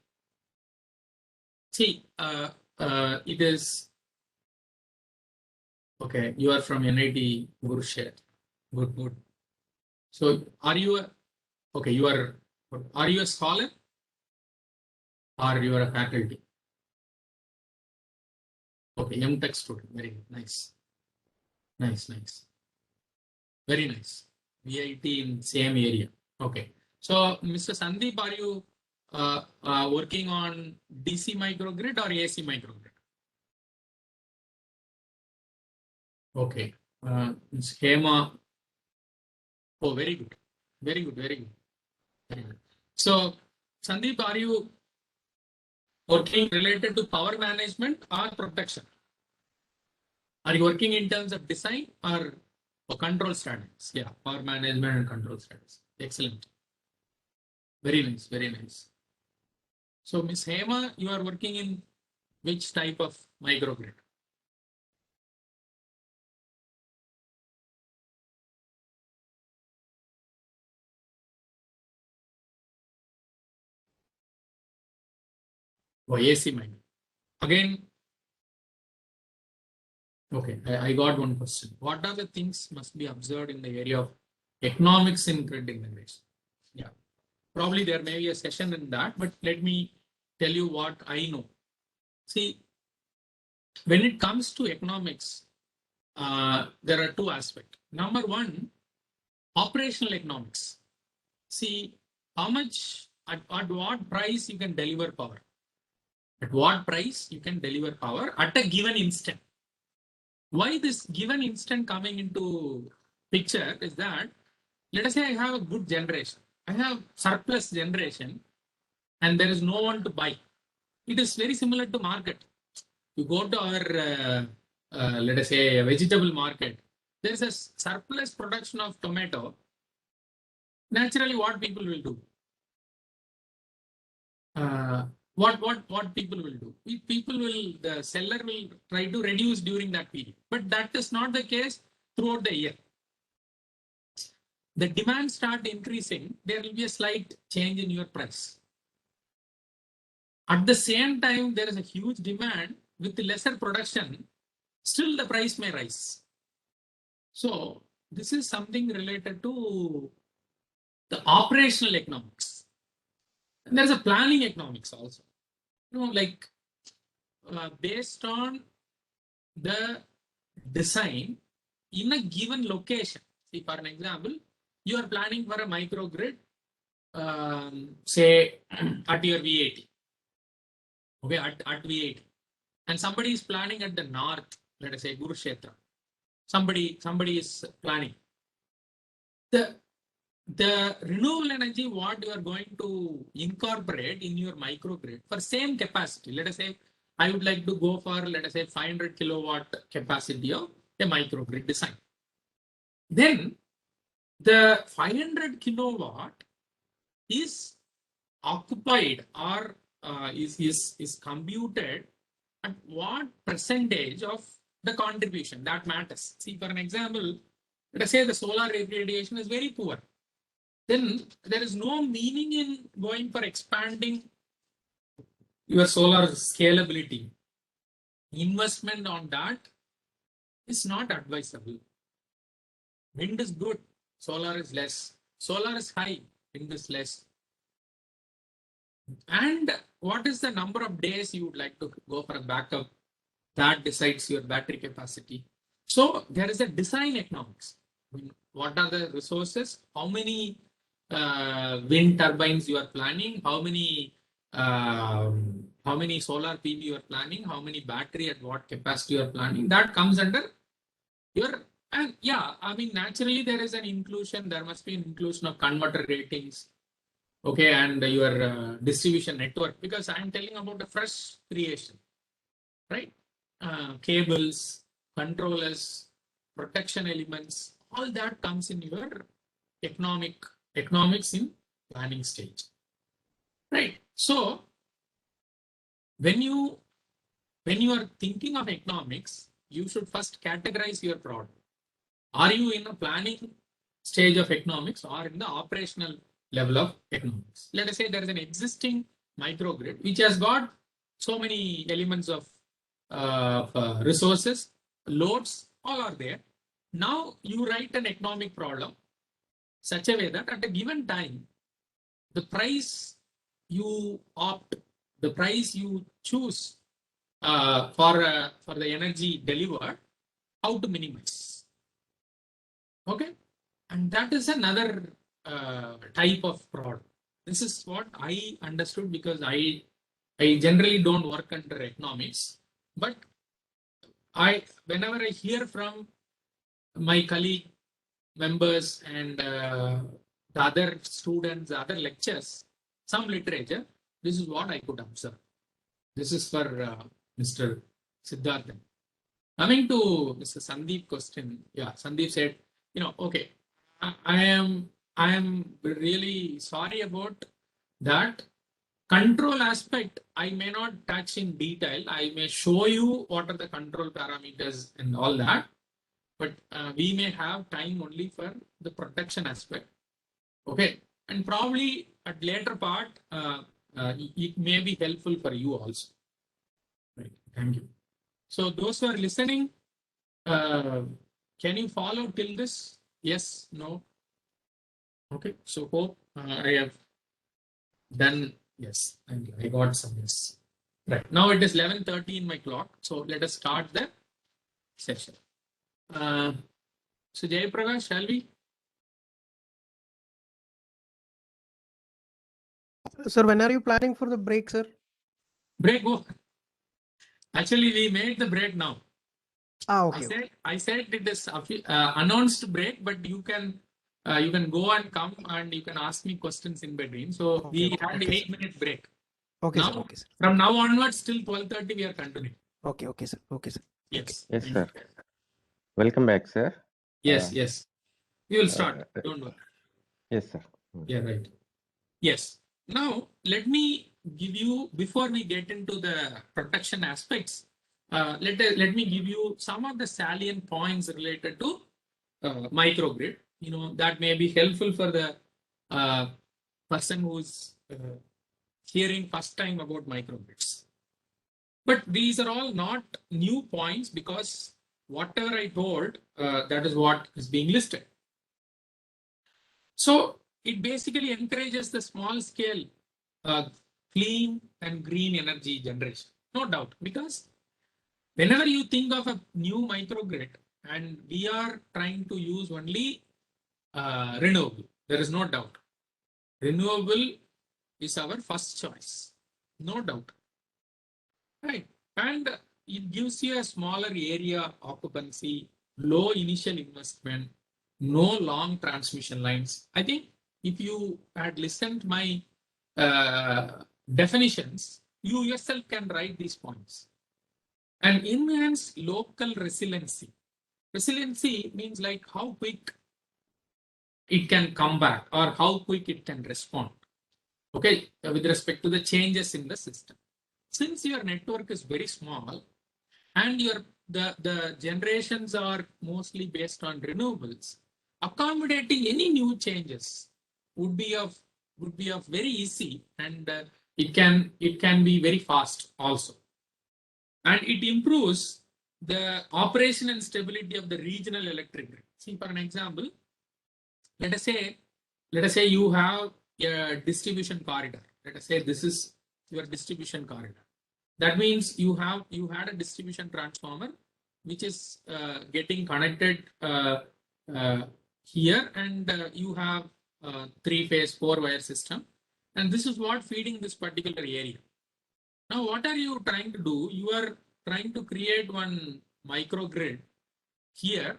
See, it is okay. You are from NIT Gurushet. Good, good. So, are you okay? You are. Are you a scholar or you are a faculty? Okay, M.Tech student. Very good. Nice, nice, nice. Very nice. VIT in same area. Okay. So, Mr. Sandeep, are you working on DC microgrid or AC microgrid? Okay. Ms. Hema. Oh, very good. Very good. Very good. Very good. So, Sandeep, are you working related to power management or protection? Are you working in terms of design or control strategies? Yeah, power management and control strategies. Excellent. Very nice. Very nice. So, Ms. Hema, you are working in which type of microgrid? Oh, AC micro. Again, okay, I got one question. What are the things must be observed in the area of economics in grid integration? Yeah, probably there may be a session in that, but let me tell you what I know. See, when it comes to economics, there are two aspects. Number one, operational economics. See, how much, at what price you can deliver power. At what price you can deliver power at a given instant. Why this given instant coming into picture is that, let us say I have a good generation. I have surplus generation and there is no one to buy. It is very similar to market. You go to our, let us say, a vegetable market. There is a surplus production of tomato. Naturally, what people will do? What people will do? People will, the seller will try to reduce during that period. But that is not the case throughout the year. The demand start increasing, there will be a slight change in your price. At the same time, there is a huge demand with lesser production, still the price may rise. So this is something related to the operational economics. And there's a planning economics also. Like based on the design in a given location. See, for an example, you are planning for a microgrid, say at your V80. Okay, at V80. And somebody is planning at the north, let us say Kurukshetra. Somebody is planning. The renewable energy, what you are going to incorporate in your microgrid for same capacity. Let us say I would like to go for, let us say, 500 kilowatt capacity of a microgrid design. Then the 500 kilowatt is occupied or is computed at what percentage of the contribution that matters. See, for an example, let us say the solar irradiation is very poor. Then there is no meaning in going for expanding your solar scalability. Investment on that is not advisable. Wind is good, solar is less. Solar is high, wind is less. And what is the number of days you would like to go for a backup? That decides your battery capacity. So there is a design economics. What are the resources? How many wind turbines you are planning? How many how many solar PV you are planning, how many battery at what capacity you are planning. That comes under your, and yeah, I mean, naturally there is an inclusion, there must be an inclusion of converter ratings, okay, and your distribution network, because I'm telling about the fresh creation, right? Cables, controllers, protection elements, all that comes in your economics in planning stage, right? So when you are thinking of economics, you should first categorize your product. Are you in a planning stage of economics or in the operational level of economics? Let us say there is an existing microgrid which has got so many elements of resources, loads, all are there. Now you write an economic problem such a way that at a given time, the price you opt, the price you choose for the energy delivered, how to minimize. Okay, and that is another type of product. This is what I understood, because I generally don't work under economics, but whenever I hear from my colleague members and the other students, the other lectures, some literature, this is what I could observe. This is for Mr. Siddharthan. Coming to Mr. Sandeep question, yeah, Sandeep said, okay, I am really sorry about that control aspect. I may not touch in detail. I may show you what are the control parameters and all that, but we may have time only for the protection aspect. Okay, and probably at later part, it may be helpful for you also. Right. Thank you. So those who are listening, can you follow till this? Yes, no? Okay, so hope I have done. Yes, thank you. I got some yes. Right, now it is 11:30 in my clock. So let us start the session. So Jayaprakash, shall we? Sir, when are you planning for the break, sir? Break. Oh. Actually, we made the break now. Okay. I said it is announced break, but you can go and come and you can ask me questions in between. So we had 8-minute break. Okay, now, sir. Okay, sir. From now onwards till 12:30 we are continuing. Okay, sir. Okay, sir. Yes. Yes, sir. Welcome back, sir. Yes. We will start. Don't worry. Yes, sir. Yeah, right. Yes. Now let me give you, before we get into the protection aspects, let me give you some of the salient points related to microgrid. That may be helpful for the person who's hearing first time about microgrids. But these are all not new points, because whatever I told, that is what is being listed. So it basically encourages the small scale clean and green energy generation, no doubt, because whenever you think of a new microgrid, and we are trying to use only renewable, there is no doubt. Renewable is our first choice, no doubt. Right, and it gives you a smaller area occupancy, low initial investment, no long transmission lines. I think if you had listened my definitions, you yourself can write these points. And enhance local resiliency. Resiliency means like how quick it can come back or how quick it can respond. Okay, with respect to the changes in the system. Since your network is very small and the generations are mostly based on renewables, accommodating any new changes would be of very easy, and it can be very fast also, and it improves the operation and stability of the regional electric grid. See, for an example, let us say you have a distribution corridor. Let us say this is your distribution corridor. That means you had a distribution transformer which is getting connected here, and you have 3-phase 4-wire system, And this is what feeding this particular area. Now, what are you trying to do? You are trying to create one microgrid here,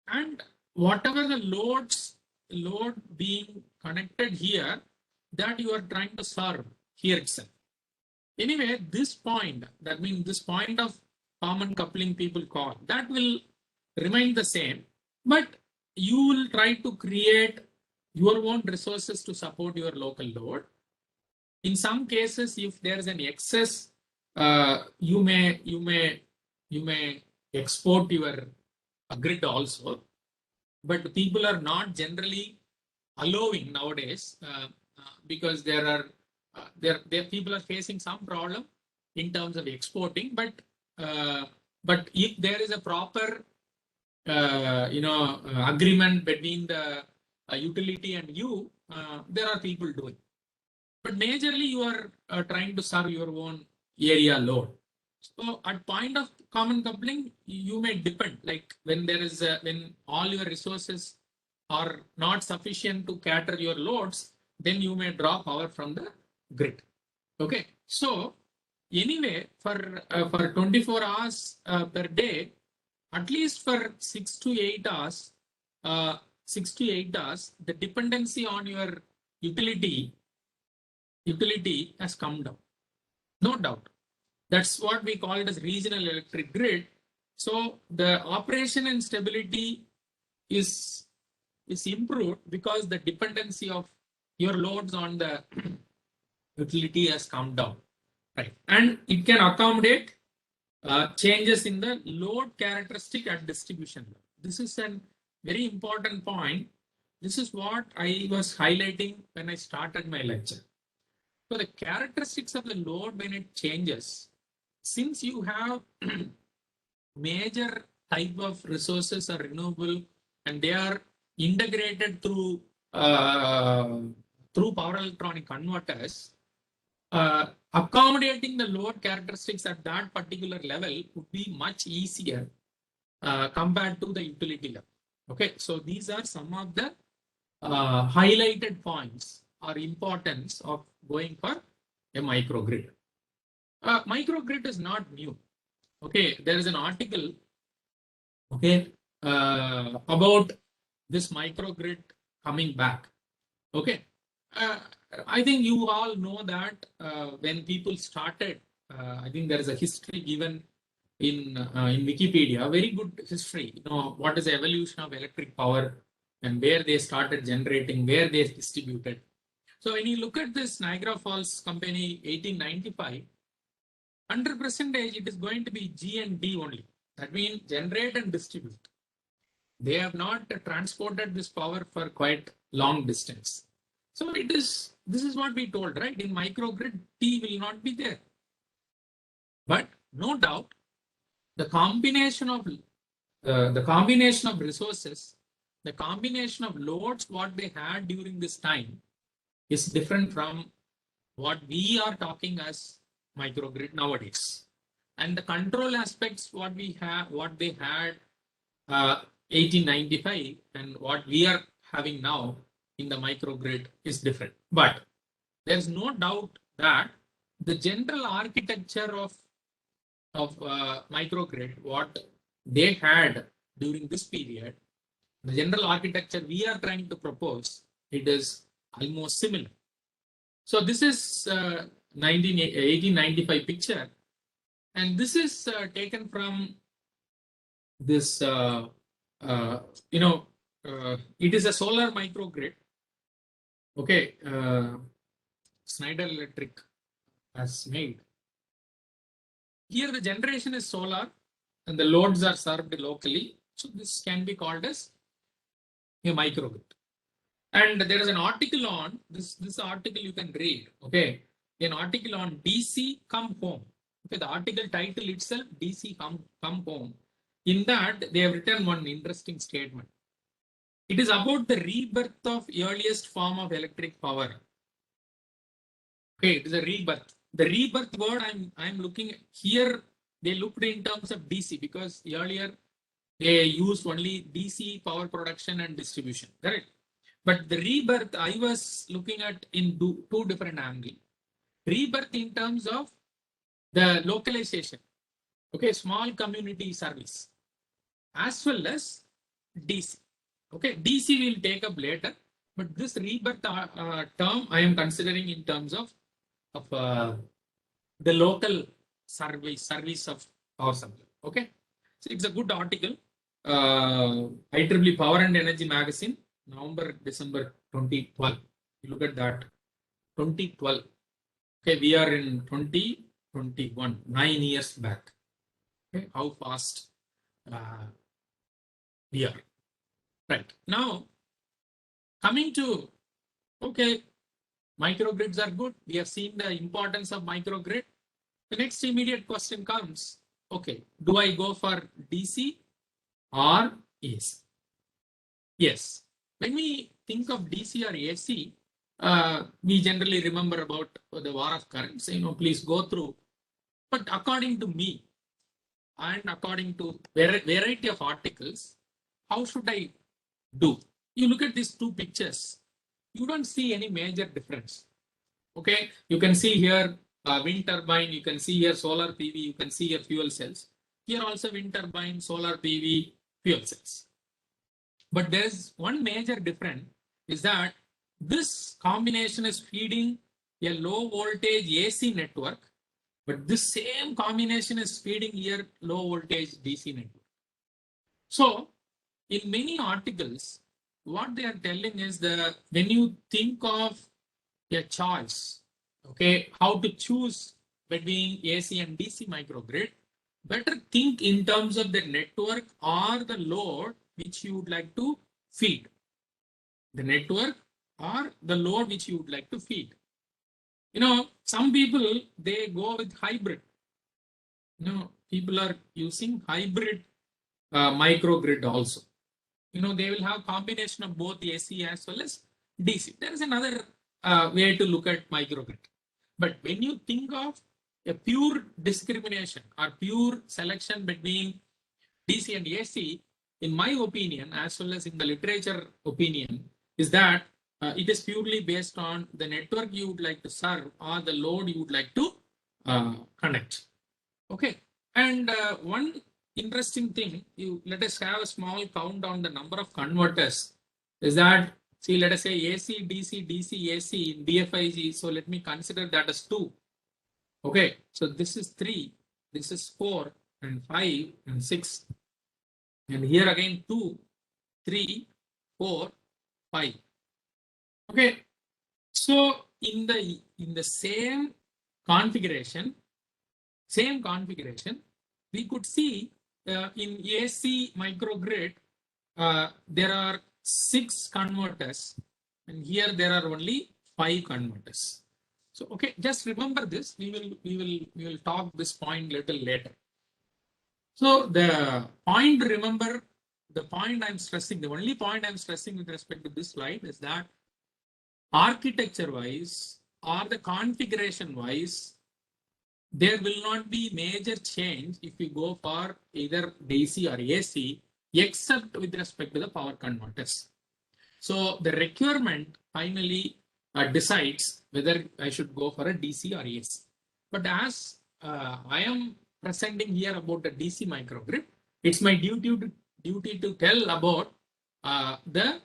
and whatever the load being connected here, that you are trying to serve here itself. Anyway, this point, that means this point of common coupling people call, that will remain the same, but you will try to create your own resources to support your local load. In some cases, if there is an excess, you may export your grid also, but people are not generally allowing nowadays because there people are facing some problem in terms of exporting. But if there is a proper agreement between the utility and you, there are people doing. But majorly you are trying to serve your own area load. So at point of common coupling, you may depend, like when there is when all your resources are not sufficient to cater your loads, then you may draw power from the grid. Okay. So anyway, for 24 hours per day, at least for 6 to 8 hours, the dependency on your utility has come down. No doubt. That's what we call it as regional electric grid. So the operation and stability is improved because the dependency of your loads on the utility has come down, right? And it can accommodate changes in the load characteristic at distribution level. This is a very important point. This is what I was highlighting when I started my lecture. So the characteristics of the load when it changes, since you have major type of resources are renewable and they are integrated through power electronic converters, accommodating the load characteristics at that particular level would be much easier compared to the utility level. Okay, so these are some of the highlighted points or importance of going for a microgrid. Microgrid is not new. Okay, there is an article, okay, about this microgrid coming back. Okay, I think you all know that when people started, I think there is a history given in Wikipedia, very good history. You know what is the evolution of electric power and where they started generating, where they distributed. So when you look at this Niagara Falls company 1895, 100% it is going to be G and D only. That means generate and distribute. They have not transported this power for quite long distance. So this is what we told, right? In microgrid, T will not be there. But no doubt, the combination of resources, the combination of loads, what they had during this time is different from what we are talking as microgrid nowadays. And the control aspects, what they had 1895 and what we are having now in the microgrid is different. But there's no doubt that the general architecture of microgrid, what they had during this period, the general architecture we are trying to propose, it is almost similar. So this is 1895 picture, and this is taken from this, it is a solar microgrid. Okay, Schneider Electric has made. Here the generation is solar and the loads are served locally. So this can be called as a microgrid. And there is an article on this article you can read. Okay, an article on DC come home. Okay, the article title itself, DC come home. In that they have written one interesting statement. It is about the rebirth of earliest form of electric power. Okay, it is a rebirth. The rebirth word I'm looking at here, they looked in terms of DC because earlier they used only DC power production and distribution. Correct. But the rebirth, I was looking at in two different angles. Rebirth in terms of the localization, okay, small community service, as well as DC. Okay, DC will take up later, but this rebirth term I am considering in terms of the local service of power supply. Okay, so it's a good article. IEEE Power and Energy Magazine, December 2012. You look at that, 2012. Okay, we are in 2021, 9 years back. Okay, how fast we are. Right now, coming to, okay, microgrids are good. We have seen the importance of microgrid. The next immediate question comes, okay, do I go for DC or AC? Yes. When we think of DC or AC, we generally remember about the war of currents. Please go through. But according to me, and according to variety of articles, how should I do? You look at these two pictures, you don't see any major difference. Okay, you can see here wind turbine, you can see here solar PV, you can see here fuel cells. Here also wind turbine, solar PV, fuel cells. But there's one major difference is that this combination is feeding a low voltage AC network, but this same combination is feeding here low voltage DC network. So in many articles, what they are telling is that when you think of a choice, okay, how to choose between AC and DC microgrid, better think in terms of the network or the load which you would like to feed. The network or the load which you would like to feed. Some people, they go with hybrid. People are using hybrid microgrid also. They will have combination of both AC as well as DC. There is another way to look at microgrid. But when you think of a pure discrimination or pure selection between DC and AC, in my opinion, as well as in the literature opinion, is that it is purely based on the network you would like to serve or the load you would like to connect. Okay, and one interesting thing, let us have a small count on the number of converters. Is that, see, let us say AC, DC, DC, AC in BFIG. So let me consider that as 2. Okay, so this is 3, this is 4, and 5, and 6. And here again 2, 3, 4, 5. Okay, so in the same configuration, we could see in AC microgrid there are 6 converters, and here there are only 5 converters. So okay, just remember this. We will talk this point little later. So the point, remember, the point I'm stressing, the only point I'm stressing with respect to this slide is that architecture wise or the configuration wise, there will not be major change if you go for either DC or AC, except with respect to the power converters. So the requirement finally decides whether I should go for a DC or AC. But as I am presenting here about the DC microgrid, it's my duty to tell about the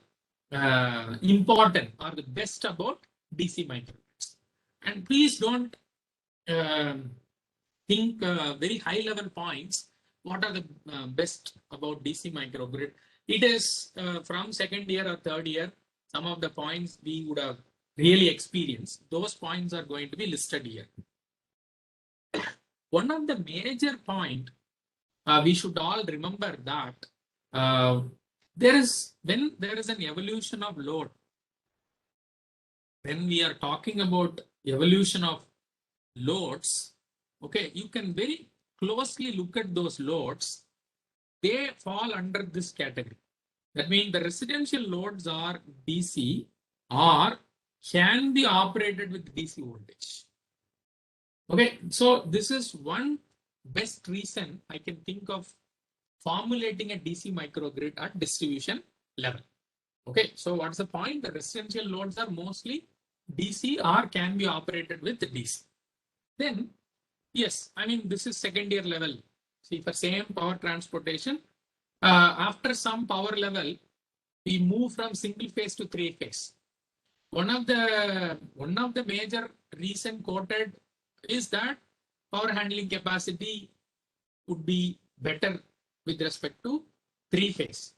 important or the best about DC microgrids. And please don't think very high level points. What are the best about DC microgrid? It is from second year or third year, some of the points we would have really experienced. Those points are going to be listed here. One of the major point we should all remember that when there is an evolution of load, when we are talking about evolution of loads, okay, you can very closely look at those loads. They fall under this category. That means the residential loads are DC or can be operated with DC voltage. Okay, so this is one best reason I can think of formulating a DC microgrid at distribution level. Okay, so what's the point? The residential loads are mostly DC or can be operated with DC. Then, yes, I mean, this is second year level. See, for same power transportation, after some power level, we move from single phase to three phase. One of the major reason quoted is that power handling capacity would be better with respect to three phase,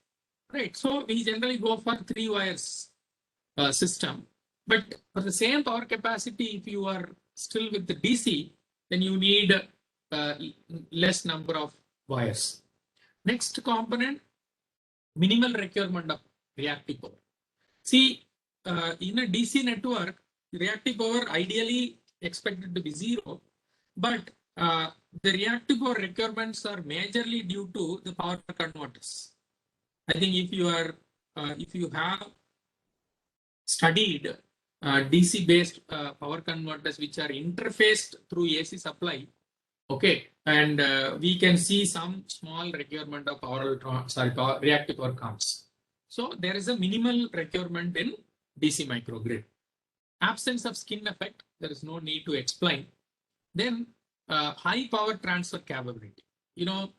right? So we generally go for three wires system, but for the same power capacity, if you are still with the DC, then you need less number of wires. Next component, minimal requirement of reactive power. See, in a DC network, reactive power ideally expected to be zero, but the reactive power requirements are majorly due to the power converters. I think if you have studied DC based power converters which are interfaced through AC supply, okay, and we can see some small requirement of reactive power counts. So there is a minimal requirement in DC microgrid. Absence of skin effect, there is no need to explain. Then high power transfer capability. You know,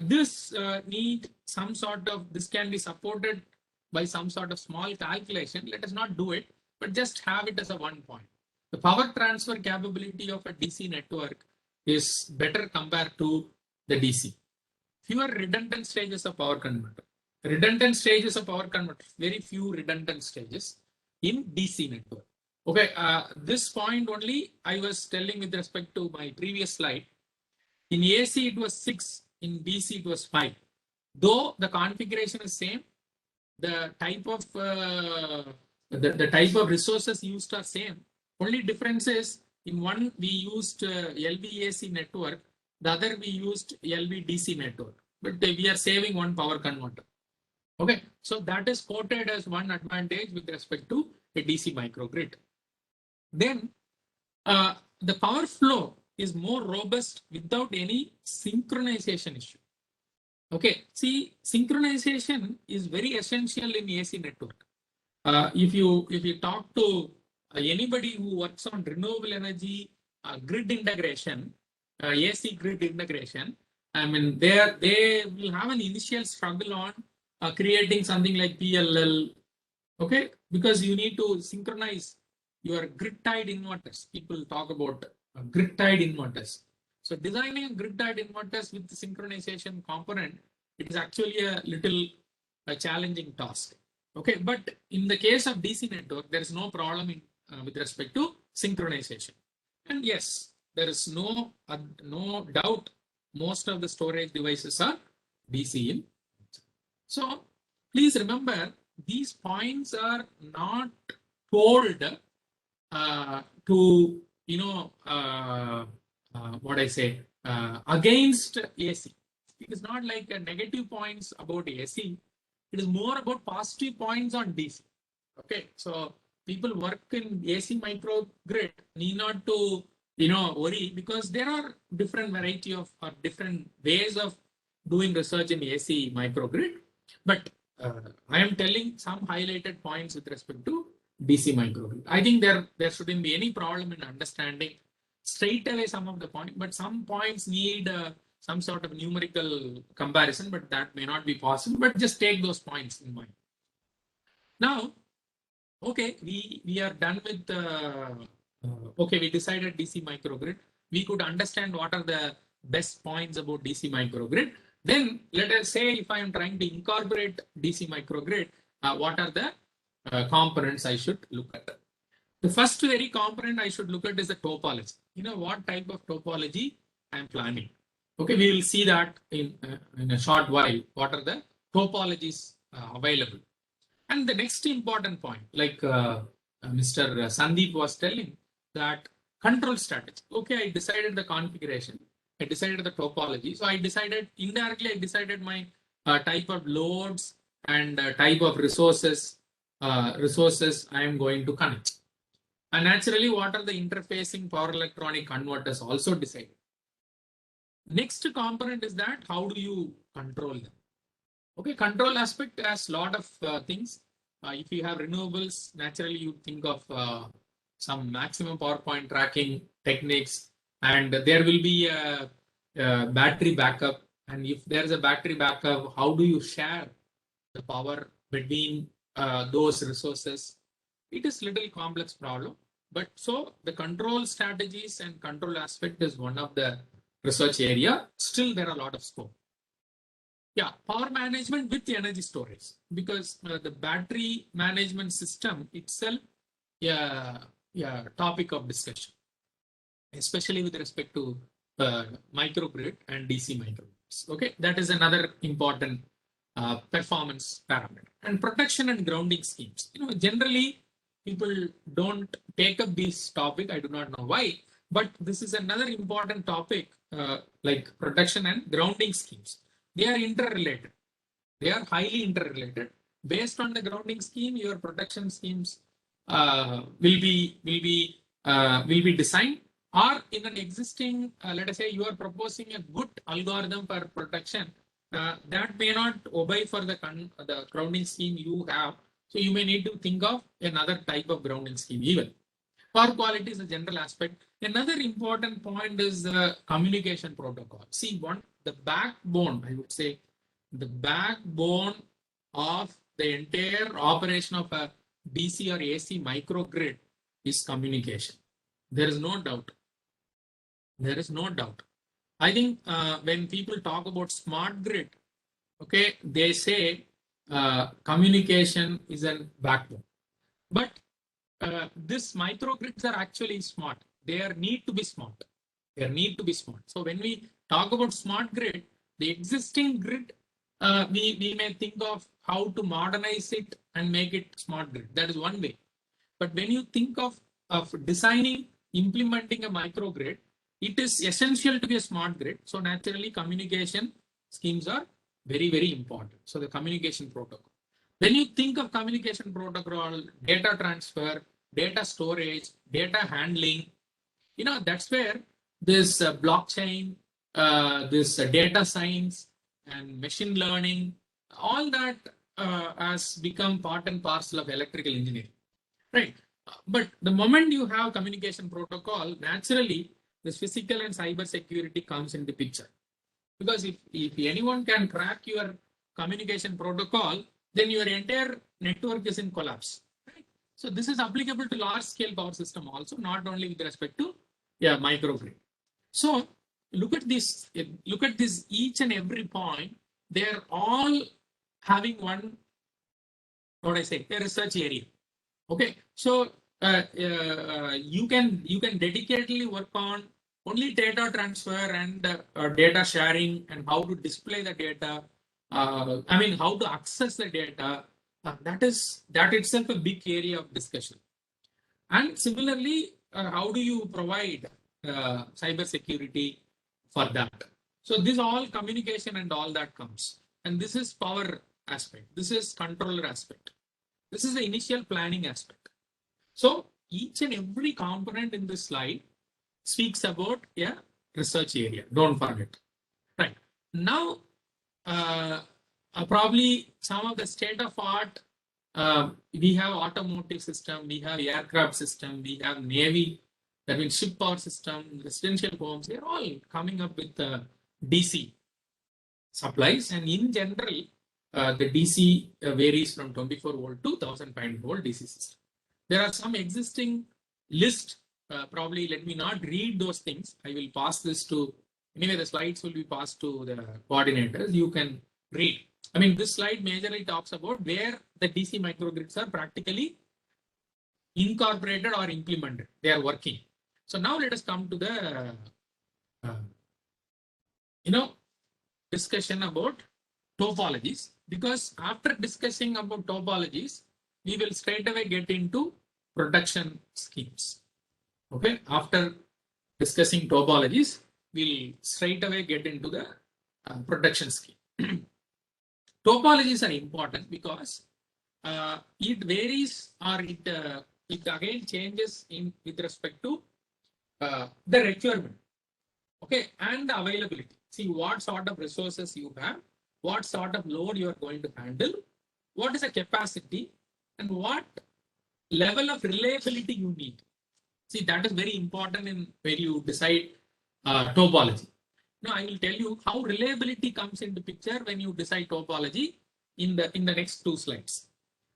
this need some sort of, this can be supported by some sort of small calculation. Let us not do it, but just have it as a one point. The power transfer capability of a DC network is better compared to the DC. Fewer redundant stages of power converter. Redundant stages of power converter, very few redundant stages in DC network. Okay, this point only I was telling with respect to my previous slide. In AC it was 6, in DC it was 5. Though the configuration is same, the type of the type of resources used are same. Only difference is in one we used LVAC network, the other we used LVDC network, but we are saving one power converter. Okay, so that is quoted as one advantage with respect to a DC microgrid. Then the power flow is more robust without any synchronization issue. Okay, see, synchronization is very essential in AC network. If you talk to anybody who works on renewable energy grid integration, AC grid integration, I mean, they will have an initial struggle on creating something like PLL, okay, because you need to synchronize your grid-tied inverters. People talk about grid-tied inverters. So designing grid-tied inverters with the synchronization component, it is actually a little challenging task. Okay, but in the case of DC network, there is no problem in, with respect to synchronization. And yes, there is no doubt most of the storage devices are DC in. So please remember, these points are not told to, you know, what I say, against AC. It is not like a negative points about AC. It is more about positive points on DC. Okay, so people work in AC microgrid need not to, you know, worry, because there are different variety of or different ways of doing research in AC microgrid. But I am telling some highlighted points with respect to DC microgrid. I think there shouldn't be any problem in understanding straight away some of the points, but some points need some sort of numerical comparison, but that may not be possible. But just take those points in mind. Now, okay, we are done with okay, we decided DC microgrid. We could understand what are the best points about DC microgrid. Then let us say if I am trying to incorporate DC microgrid, what are the components I should look at? The first very component I should look at is the topology. You know, what type of topology I am planning. Okay, we will see that in a short while. What are the topologies available? And the next important point, like Mr. Sandeep was telling, that control strategy. Okay, I decided the configuration. I decided the topology. So I decided indirectly, I decided my type of loads and type of resources I am going to connect. And naturally, what are the interfacing power electronic converters also decided. Next component is that how do you control them? Okay, control aspect has a lot of things. If you have renewables, naturally you think of some maximum power point tracking techniques, and there will be a battery backup. And if there is a battery backup, how do you share the power between those resources? It is little complex problem, but so the control strategies and control aspect is one of the research area. Still, there are a lot of scope. Yeah, power management with energy storage, because the battery management system itself, yeah, topic of discussion, especially with respect to microgrid and DC microgrids. Okay, that is another important performance parameter. And protection and grounding schemes. Generally people don't take up this topic. I do not know why, but this is another important topic, like protection and grounding schemes. They are interrelated. They are highly interrelated. Based on the grounding scheme, your protection schemes will be designed. Or in an existing, let us say you are proposing a good algorithm for protection that may not obey for the grounding scheme you have. So you may need to think of another type of grounding scheme even. Power quality is a general aspect. Another important point is the communication protocol. See, the backbone, I would say, the backbone of the entire operation of a DC or AC microgrid is communication. There is no doubt. There is no doubt. I think when people talk about smart grid, okay, they say communication is a backbone. But these microgrids are actually smart. They need to be smart. They need to be smart. So when we talk about smart grid, the existing grid, we may think of how to modernize it and make it smart grid. That is one way. But when you think of designing, implementing a microgrid, it is essential to be a smart grid. So naturally, communication schemes are very, very important. So the communication protocol. When you think of communication protocol, data transfer, data storage, data handling, that's where this blockchain, this data science and machine learning, all that has become part and parcel of electrical engineering, right? But the moment you have communication protocol, naturally, this physical and cyber security comes into picture. Because if anyone can crack your communication protocol, then your entire network is in collapse. Right? So this is applicable to large scale power system also, not only with respect to microgrid. So look at this, each and every point, they are all having one, a research area. Okay, so you can dedicatedly work on only data transfer and data sharing and how to display the data. How to access the data. That itself a big area of discussion. And similarly, how do you provide cyber security for that? So this all communication and all that comes. And this is power aspect. This is controller aspect. This is the initial planning aspect. So each and every component in this slide speaks about a research area. Don't forget. Right. Now, probably some of the state of art, we have automotive system, we have aircraft system, we have Navy, that means ship power system, residential homes, they're all coming up with DC supplies. And in general, the DC varies from 24 volt to 1500 volt DC system. There are some existing list. Probably let me not read those things. I will pass this to, anyway, the slides will be passed to the coordinators. You can read. This slide majorly talks about where the DC microgrids are practically incorporated or implemented. They are working. So now let us come to the, discussion about topologies, because after discussing about topologies, we will straight away get into protection schemes. Okay, after discussing topologies, we'll straight away get into the protection scheme. Topologies are important because it varies, or it again changes with respect to the requirement, okay, and the availability. See what sort of resources you have, what sort of load you are going to handle, what is the capacity, and what level of reliability you need. See, that is very important in where you decide topology. Now, I will tell you how reliability comes into picture when you decide topology in the next 2 slides.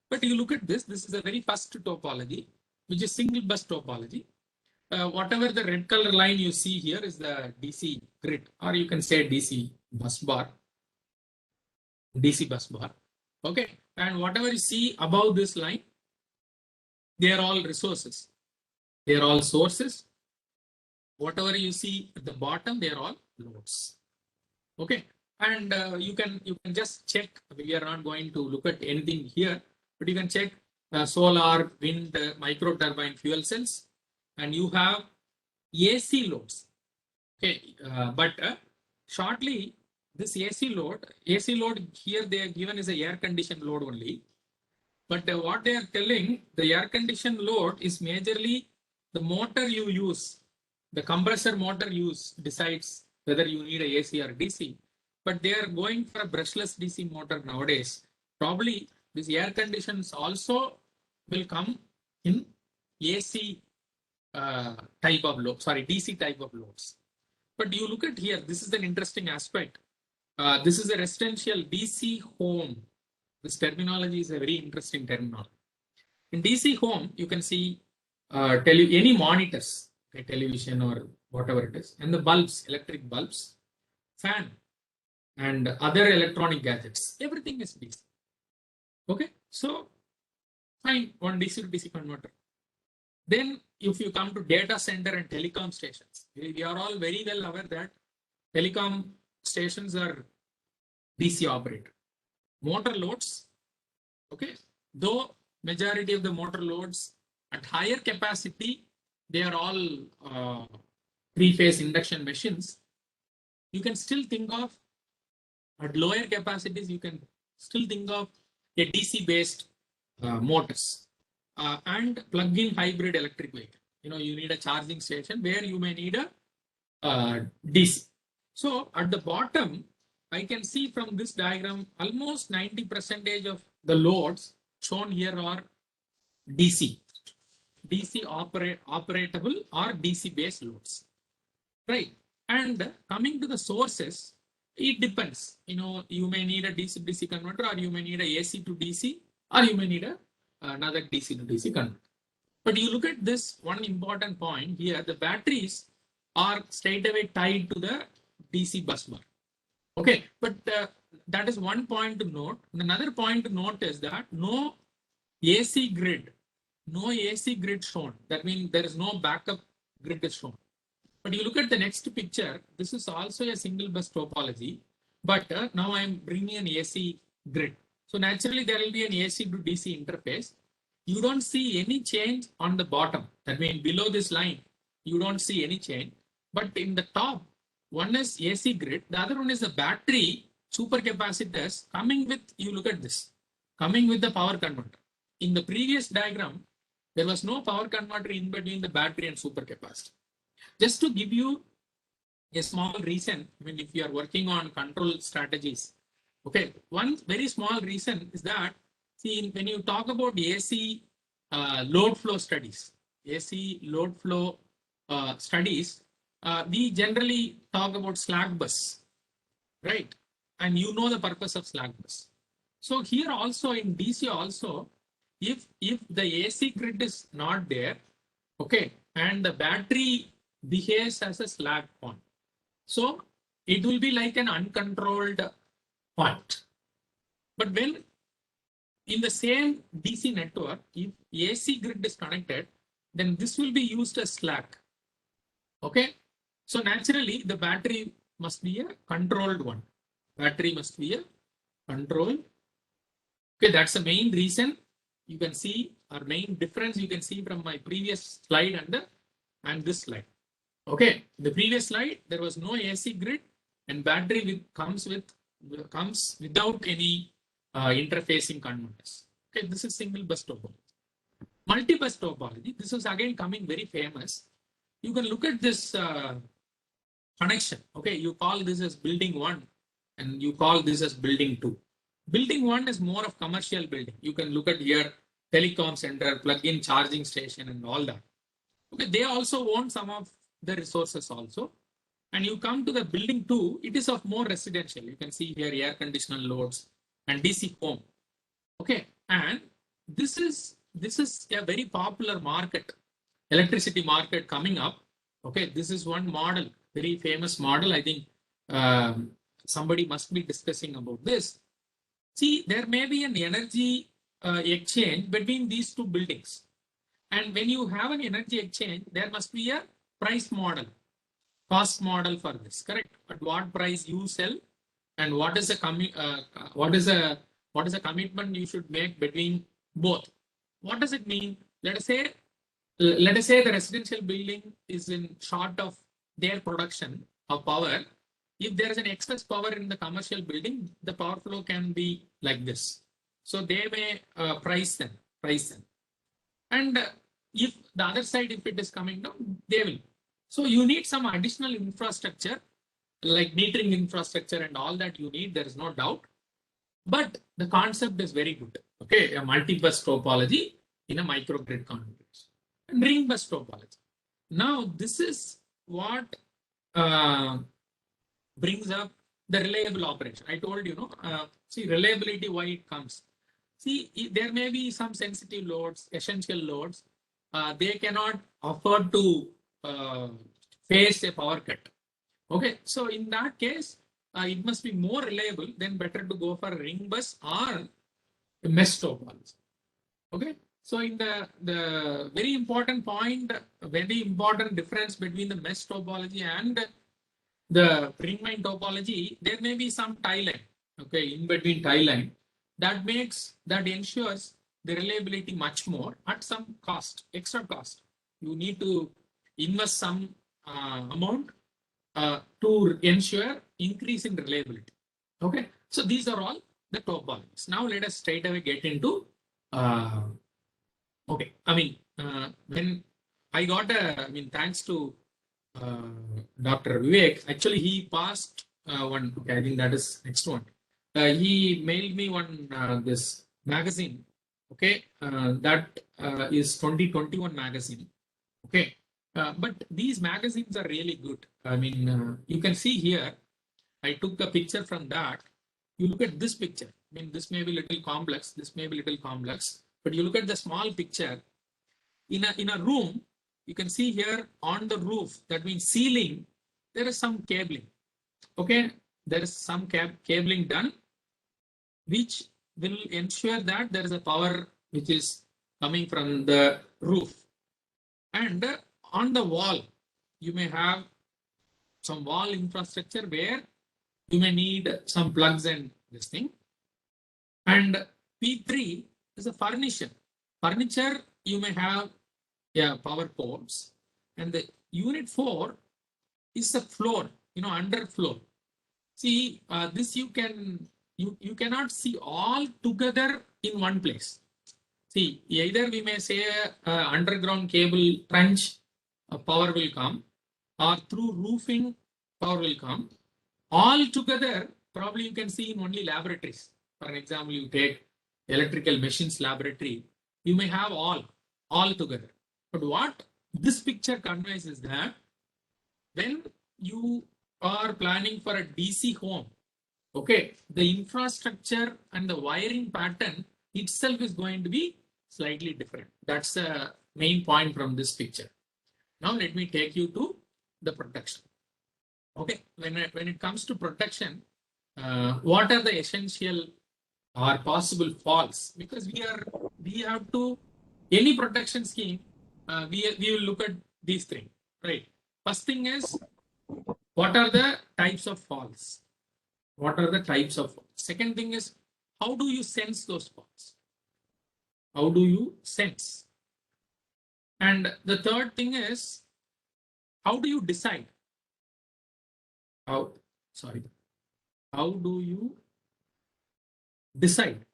But you look at this. This is the very first topology, which is single bus topology. Whatever the red color line you see here is the DC grid, or you can say DC bus bar. DC bus bar. Okay. And whatever you see above this line, they are all resources. They are all sources. Whatever you see at the bottom, they are all loads. Okay. And you can just check. We are not going to look at anything here, but you can check solar, wind, micro turbine fuel cells, and you have AC loads. Okay. But shortly, this AC load here they are given is a air conditioned load only. But what they are telling, the air conditioned load is majorly the motor you use, the compressor motor use decides whether you need a AC or DC. But they are going for a brushless DC motor nowadays. Probably this air conditions also will come in AC type of load, sorry, DC type of loads. But you look at here, this is an interesting aspect. This is a residential DC home. This terminology is a very interesting terminology. In DC home, you can see any monitors, okay, television or whatever it is, and the bulbs, electric bulbs, fan, and other electronic gadgets. Everything is DC. Okay, so fine, one DC to DC converter. Then, if you come to data center and telecom stations, we are all very well aware that telecom stations are DC operated. Motor loads, okay, though majority of the motor loads at higher capacity, they are all 3-phase induction machines. You can still think of at lower capacities, you can still think of a DC based motors and plug-in hybrid electric vehicle. You need a charging station where you may need a DC. So at the bottom, I can see from this diagram, almost 90% of the loads shown here are DC operatable or DC based loads, right? And coming to the sources, it depends. You may need a DC to DC converter, or you may need a AC to DC, or you may need another DC to DC converter. But you look at this one important point here, the batteries are straight away tied to the DC bus bar. Okay, but that is one point to note. Another point to note is that no AC grid shown. That means there is no backup grid is shown. But you look at the next picture, this is also a single bus topology, but now I am bringing an AC grid. So naturally there will be an AC to DC interface. You don't see any change on the bottom. That means below this line, you don't see any change. But in the top, one is AC grid, the other one is the battery supercapacitors coming with, you look at this, coming with the power converter. In the previous diagram, there was no power converter in between the battery and supercapacitor. Just to give you a small reason, if you are working on control strategies, okay, one very small reason is that, see, when you talk about AC load flow studies, we generally talk about slack bus, right? And you know the purpose of slack bus. So here also in DC also, if the AC grid is not there, okay, and the battery behaves as a slack point, so it will be like an uncontrolled point. But when in the same DC network, if AC grid is connected, then this will be used as slack. Okay, so naturally the battery must be a controlled one. Battery must be a controlled. Okay, that's the main reason. You can see our main difference. You can see from my previous slide and this slide. Okay, the previous slide there was no AC grid, and battery comes without any interfacing converters. Okay, this is single bus topology. Multi-bus topology. This is again coming very famous. You can look at this connection. Okay, you call this as building 1 and you call this as building 2. Building 1 is more of commercial building. You can look at here telecom center, plug-in charging station, and all that. Okay, they also want some of the resources also. And you come to the building 2, it is of more residential. You can see here air conditioner loads and DC home. Okay, and this is a very popular market, electricity market coming up. Okay, this is one model, very famous model. I think somebody must be discussing about this. See, there may be an energy exchange between these two buildings. And when you have an energy exchange, there must be a price model, cost model for this, correct? At what price you sell, and what is a commitment you should make between both. What does it mean? Let us say the residential building is in short of their production of power. If there is an excess power in the commercial building, the power flow can be like this. So they may price them. And if the other side, if it is coming down, they will. So you need some additional infrastructure, like metering infrastructure and all that you need, there is no doubt. But the concept is very good. Okay, a multi-bus topology in a microgrid configuration. And ring bus topology. Now, this is what brings up the reliable operation. I told you, see, reliability, why it comes. See, there may be some sensitive loads, essential loads. They cannot afford to face a power cut. Okay, so in that case, it must be more reliable, then better to go for a ring bus or a mesh topology. Okay, so in the very important point, very important difference between the mesh topology and the ring main topology, there may be some tie line, okay, in between tie line that ensures the reliability much more at some cost, extra cost. You need to invest some amount to ensure increase in reliability. Okay, so these are all the topologies. Now let us straight away get into okay. I mean, when I got thanks to Dr. Vivek, actually he passed one. Okay, I think that is next one. He mailed me one this magazine. Okay, that is 2021 magazine. Okay, but these magazines are really good. I mean, you can see here, I took a picture from that. You look at this picture. I mean, this may be a little complex. This may be a little complex. But you look at the small picture. In a room, you can see here on the roof, that means ceiling, there is some cabling. Okay, there is some cabling done, which will ensure that there is a power which is coming from the roof. And on the wall, you may have some wall infrastructure where you may need some plugs and this thing. And P3 is a furniture. Furniture, you may have power ports. And the unit 4 is the floor, under floor. See, this you cannot see all together in one place. See, either we may say underground cable trench, power will come, or through roofing, power will come. All together, probably you can see in only laboratories. For an example, you take electrical machines laboratory, you may have all together. But what this picture conveys is that when you are planning for a DC home, okay, the infrastructure and the wiring pattern itself is going to be slightly different. That's the main point from this picture. Now let me take you to the protection. Okay, when it comes to protection, what are the essential or possible faults? Because we have to, any protection scheme, we will look at these things, right? First thing is, what are the types of faults? What are the types of faults? Second thing is, how do you sense those faults? How do you sense? And the third thing is, how do you decide? How do you decide?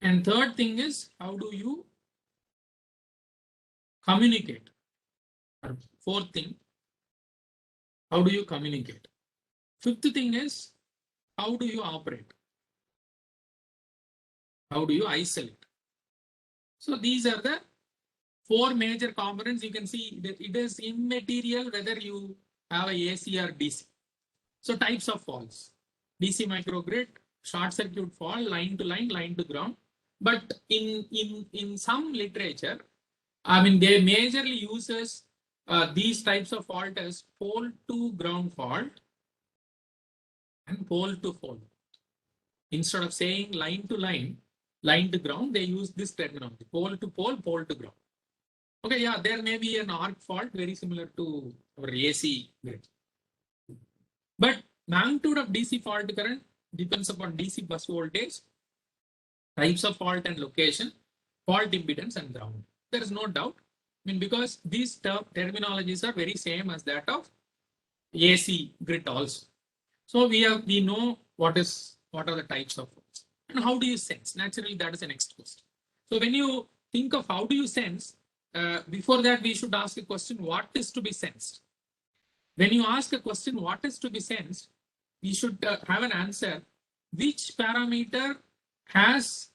And third thing is, how do you communicate? Or fourth thing, how do you communicate? Fifth thing is, how do you operate? How do you isolate? So these are the four major components. You can see that it is immaterial whether you have a AC or DC. So types of faults: DC microgrid, short circuit fault, line to line, line to ground. But in some literature, I mean, they majorly uses these types of fault as pole to ground fault and pole to fault. Instead of saying line to line, line to ground, they use this terminology: pole to pole, pole to ground. Okay, yeah, there may be an arc fault very similar to our AC grid. But magnitude of DC fault current depends upon DC bus voltage, types of fault and location, fault impedance and ground. There is no doubt. I mean, because these terminologies are very same as that of AC grid also. So we know what are the types of faults and how do you sense? Naturally, that is the next question. So when you think of how do you sense, before that we should ask a question: what is to be sensed? When you ask a question, what is to be sensed, we should have an answer. Which parameter has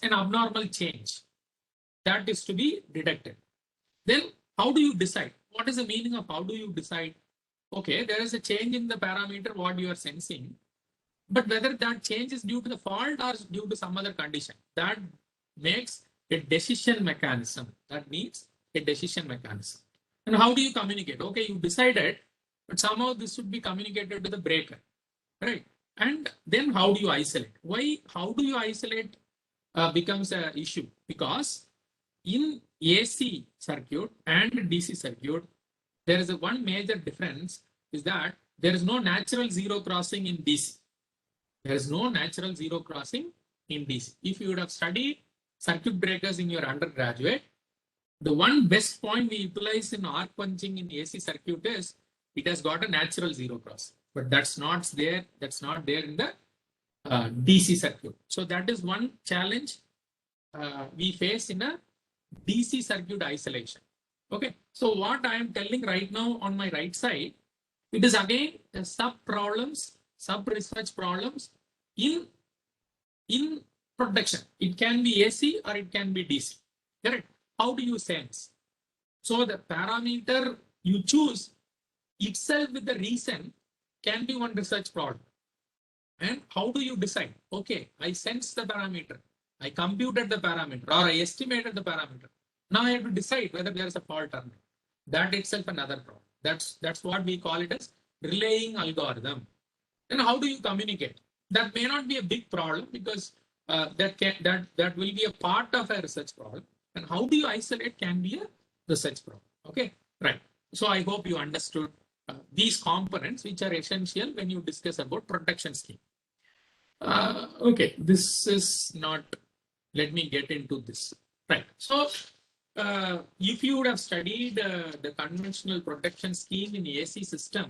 an abnormal change that is to be detected? Then how do you decide? What is the meaning of how do you decide? Okay, there is a change in the parameter what you are sensing, but whether that change is due to the fault or due to some other condition, that makes a decision mechanism. That needs a decision mechanism. And how do you communicate? Okay, you decided, but somehow this should be communicated to the breaker, right? And then how do you isolate? How do you isolate becomes an issue, because in AC circuit and DC circuit, there is one major difference is that there is no natural zero crossing in DC. There is no natural zero crossing in DC. If you would have studied circuit breakers in your undergraduate, the one best point we utilize in arc punching in AC circuit is it has got a natural zero crossing, but that's not there in the DC circuit. So that is one challenge we face in a DC circuit isolation. Okay, so what I am telling right now on my right side, it is again sub research problems in protection. It can be AC or it can be DC. Correct? How do you sense? So the parameter you choose itself with the reason can be one research problem. And how do you decide? Okay, I sense the parameter, I computed the parameter, or I estimated the parameter. Now I have to decide whether there is a fault or not. That itself another problem. That's what we call it as relaying algorithm. And how do you communicate? That may not be a big problem, because that will be a part of a research problem. And how do you isolate can be a research problem. Okay, right. So I hope you understood these components, which are essential when you discuss about protection scheme. Okay, this is not, let me get into this. Right. So if you would have studied the conventional protection scheme in the AC system,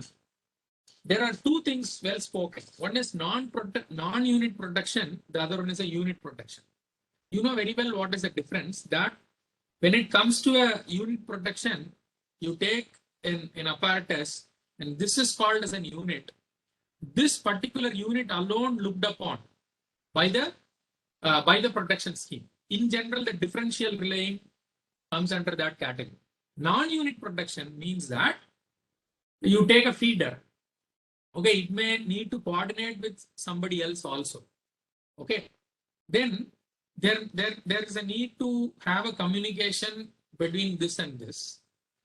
there are two things well spoken. One is non-unit protection, the other one is a unit protection. You know very well what is the difference, that when it comes to a unit protection, you take an apparatus, and this is called as an unit. This particular unit alone looked upon by the protection scheme. In general, the differential relaying comes under that category. Non-unit protection means that you take a feeder. Okay, it may need to coordinate with somebody else also. Okay, then there is a need to have a communication between this and this.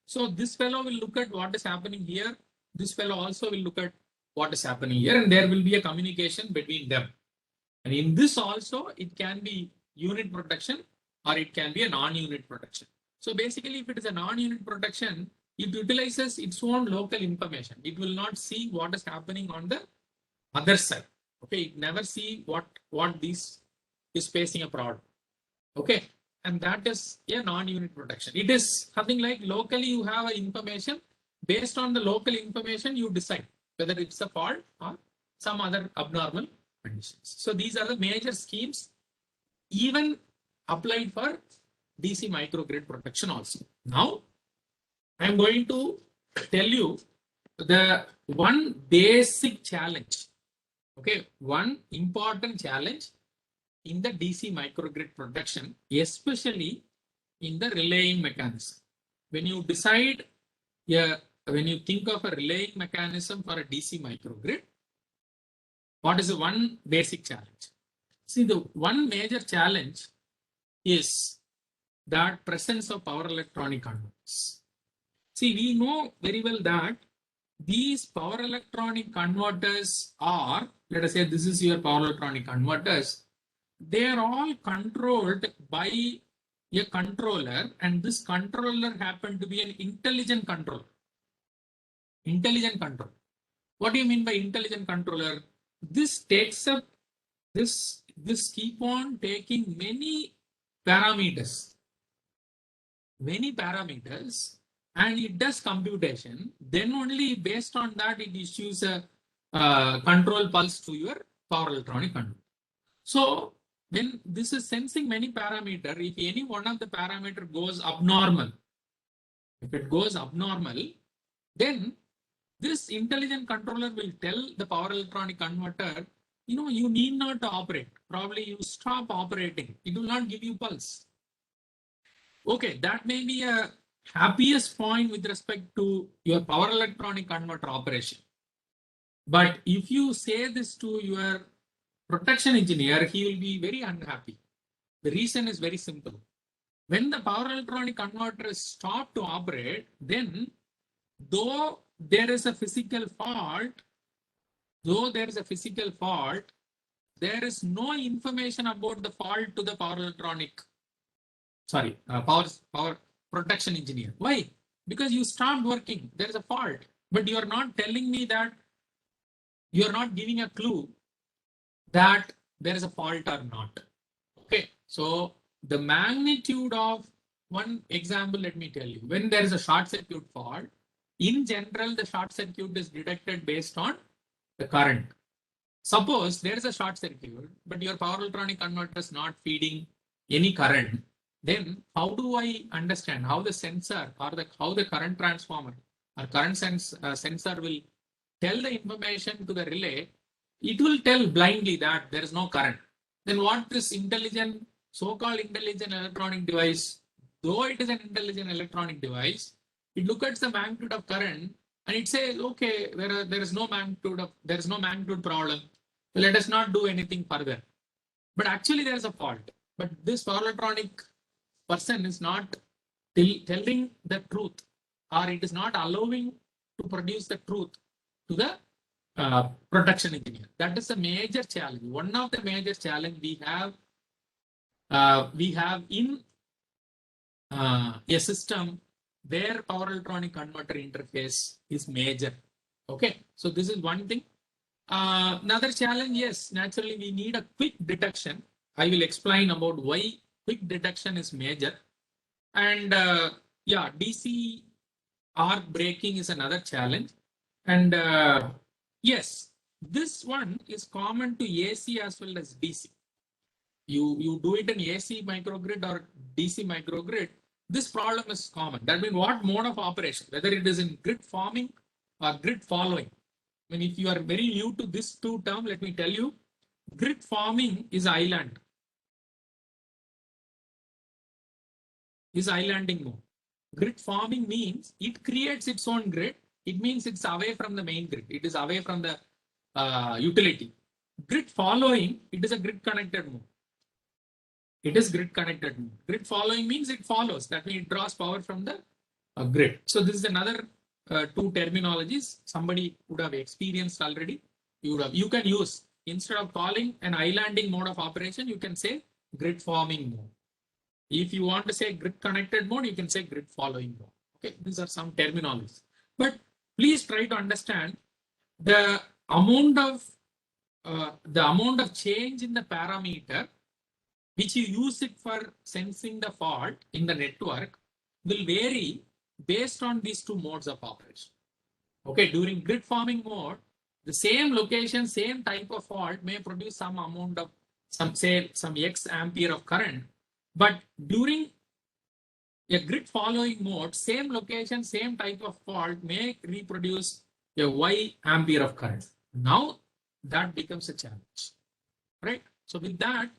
So this fellow will look at what is happening here. This fellow also will look at what is happening here, and there will be a communication between them. And in this also, it can be unit protection or it can be a non-unit protection. So basically, if it is a non-unit protection, it utilizes its own local information. It will not see what is happening on the other side. Okay, it never see what this is facing a problem. Okay, and that is a non-unit protection. It is something like locally you have information. Based on the local information, you decide whether it's a fault or some other abnormal conditions. So these are the major schemes, even applied for DC microgrid protection also. Now, I'm going to tell you the one basic challenge Okay, one important challenge in the DC microgrid protection, especially in the relaying mechanism. When you decide, when you think of a relaying mechanism for a DC microgrid, what is the one basic challenge? See, the one major challenge is that presence of power electronic converters. See, we know very well that these power electronic converters are, let us say this is your power electronic converters, they are all controlled by a controller, and this controller happened to be an intelligent controller. Intelligent control. What do you mean by intelligent controller? This takes up, this keep on taking many parameters, and it does computation. Then only based on that it issues a control pulse to your power electronic controller. So when this is sensing many parameters, if any one of the parameter goes abnormal, if it goes abnormal, then this intelligent controller will tell the power electronic converter, you need not to operate. Probably you stop operating. It will not give you pulse. Okay, that may be a happiest point with respect to your power electronic converter operation. But if you say this to your protection engineer, he will be very unhappy. The reason is very simple. When the power electronic converter is stopped to operate, then though there is a physical fault, there is no information about the fault to the power electronic, power protection engineer. Why? Because you stopped working, there is a fault, but you are not telling me that, you are not giving a clue that there is a fault or not. Okay, so the magnitude of one example, let me tell you, when there is a short circuit fault, in general, the short circuit is detected based on the current. Suppose there is a short circuit, but your power electronic converter is not feeding any current. Then how do I understand how the sensor or how the current transformer or current sensor will tell the information to the relay? It will tell blindly that there is no current. Then what this intelligent, so-called intelligent electronic device, though it is an intelligent electronic device, it looks at the magnitude of current and it says, okay, there is no magnitude problem. So let us not do anything further. But actually there is a fault. But this power electronic person is not telling the truth, or it is not allowing to produce the truth to the protection engineer. That is a major challenge. One of the major challenge we have in a system where power electronic converter interface is major. Okay, so this is one thing. Another challenge, yes, naturally we need a quick detection. I will explain about why quick detection is major. And yeah, DC arc breaking is another challenge. And yes, this one is common to AC as well as DC. You do it in AC microgrid or DC microgrid, this problem is common. That means what mode of operation, whether it is in grid forming or grid following. I mean, if you are very new to this two term, let me tell you, grid forming is island. Is islanding mode. Grid forming means it creates its own grid. It means it's away from the main grid. It is away from the utility. Grid following, it is a grid connected mode. It is grid connected mode. Grid following means it follows. That means it draws power from the grid. So this is another two terminologies somebody would have experienced already. You can use, instead of calling an islanding mode of operation, you can say grid forming mode. If you want to say grid connected mode, you can say grid following mode. Okay, these are some terminologies. But please try to understand the amount of change in the parameter which you use it for sensing the fault in the network will vary based on these two modes of operation. Okay, during grid forming mode, the same location, same type of fault may produce some amount of some X ampere of current. But during a grid following mode, same location, same type of fault may reproduce a Y ampere of current. Now, that becomes a challenge, right? So with that,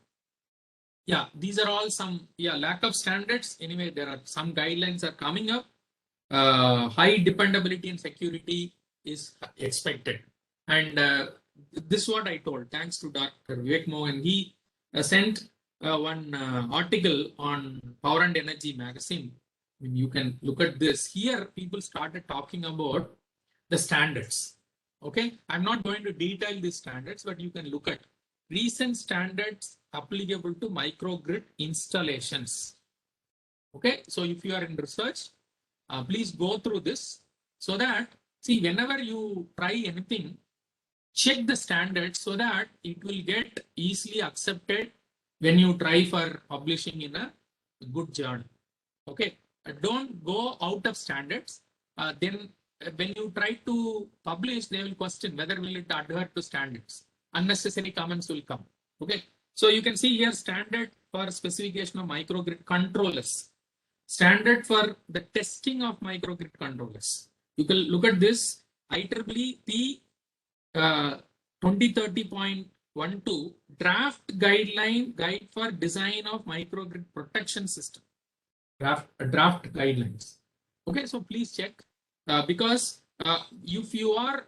yeah, these are all some, lack of standards. Anyway, there are some guidelines are coming up. High dependability and security is expected. And this is what I told, thanks to Dr. Vivek Mohan. He sent one article on Power and Energy magazine. I mean, you can look at this. Here, people started talking about the standards. Okay, I'm not going to detail these standards, but you can look at recent standards applicable to microgrid installations. Okay, so if you are in research, please go through this so that, see, whenever you try anything, check the standards so that it will get easily accepted when you try for publishing in a good journal. Okay, don't go out of standards. Then when you try to publish, they will question whether will it adhere to standards. Unnecessary comments will come. Okay, so you can see here standard for specification of microgrid controllers, standard for the testing of microgrid controllers. You can look at this IEEE P 2030.12 draft guide for design of microgrid protection system. Draft guidelines. Okay, so please check because if you are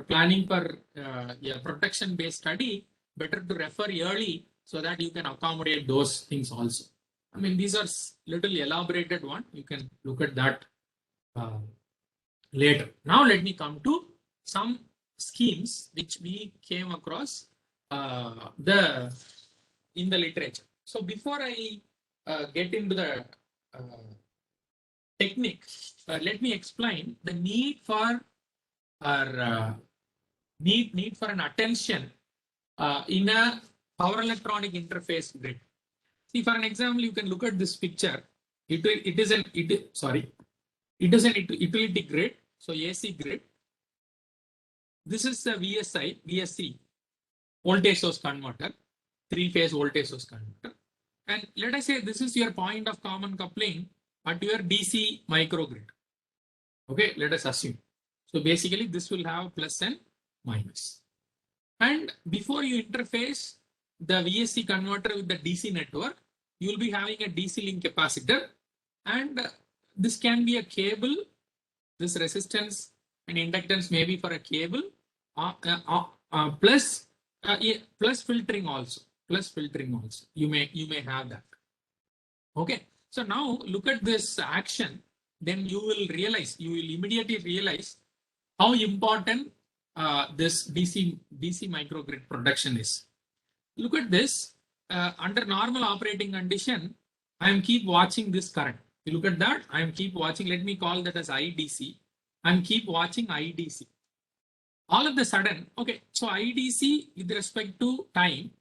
planning for a protection-based study, better to refer early so that you can accommodate those things also. I mean, these are little elaborated one. You can look at that later. Now let me come to some schemes which we came across in the literature. So before I get into the technique, let me explain the need for need for an attention in a power electronic interface grid. See, for an example, you can look at this picture. It is an utility grid, so AC grid. This is the VSC, voltage source converter, 3-phase voltage source converter. And let us say this is your point of common coupling at your DC microgrid. Okay, let us assume. So basically this will have plus and minus. And before you interface the VSC converter with the DC network, you will be having a DC link capacitor. And this can be a cable. This resistance and inductance may be for a cable plus filtering also. Plus filtering also. You may have that. Okay. So now look at this action. Then you will immediately realize how important this DC microgrid protection is. Look at this. Under normal operating condition, I am keep watching this current. You look at that. I am keep watching. Let me call that as IDC. I am keep watching IDC. All of the sudden, okay. So IDC with respect to time.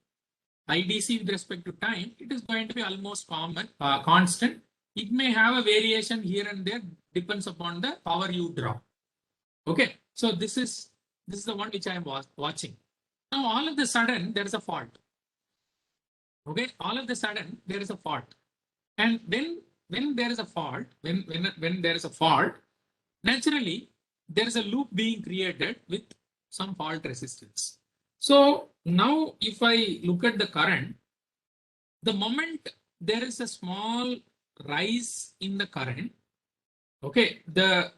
IDC with respect to time, it is going to be almost constant. It may have a variation here and there, depends upon the power you draw. Okay, so this is the one which I am watching. Now all of the sudden there is a fault. Okay, all of the sudden there is a fault, and then when there is a fault, when there is a fault, naturally there is a loop being created with some fault resistance. So now if I look at the current, the moment there is a small rise in the current, okay, the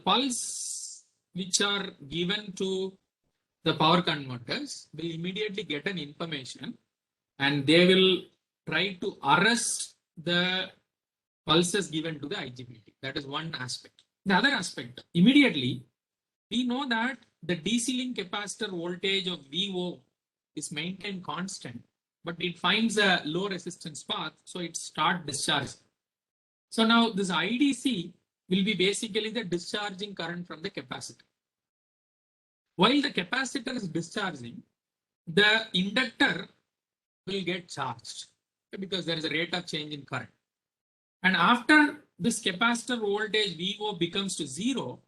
pulse which are given to the power converters will immediately get an information and they will try to arrest the pulses given to the IGBT. That is one aspect. The other aspect, immediately we know that the DC link capacitor voltage of VO is maintained constant, but it finds a low resistance path, so it starts discharging. So now this IDC will be basically the discharging current from the capacitor. While the capacitor is discharging, the inductor will get charged because there is a rate of change in current. And after this capacitor voltage VO becomes to 0,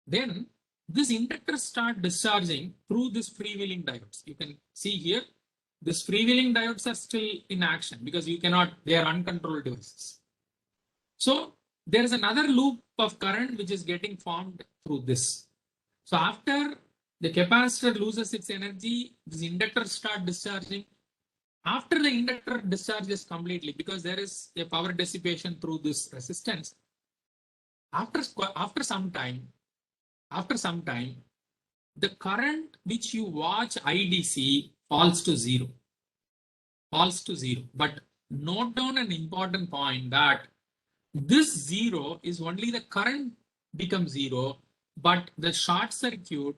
then this inductor start discharging through this freewheeling diodes. You can see here, this freewheeling diodes are still in action because you cannot, they are uncontrolled devices. So there is another loop of current which is getting formed through this. So after The capacitor loses its energy, this inductor starts discharging. After the inductor discharges completely, because there is a power dissipation through this resistance, after some time, the current which you watch IDC falls to zero. But note down an important point that this zero is only the current becomes zero, but the short circuit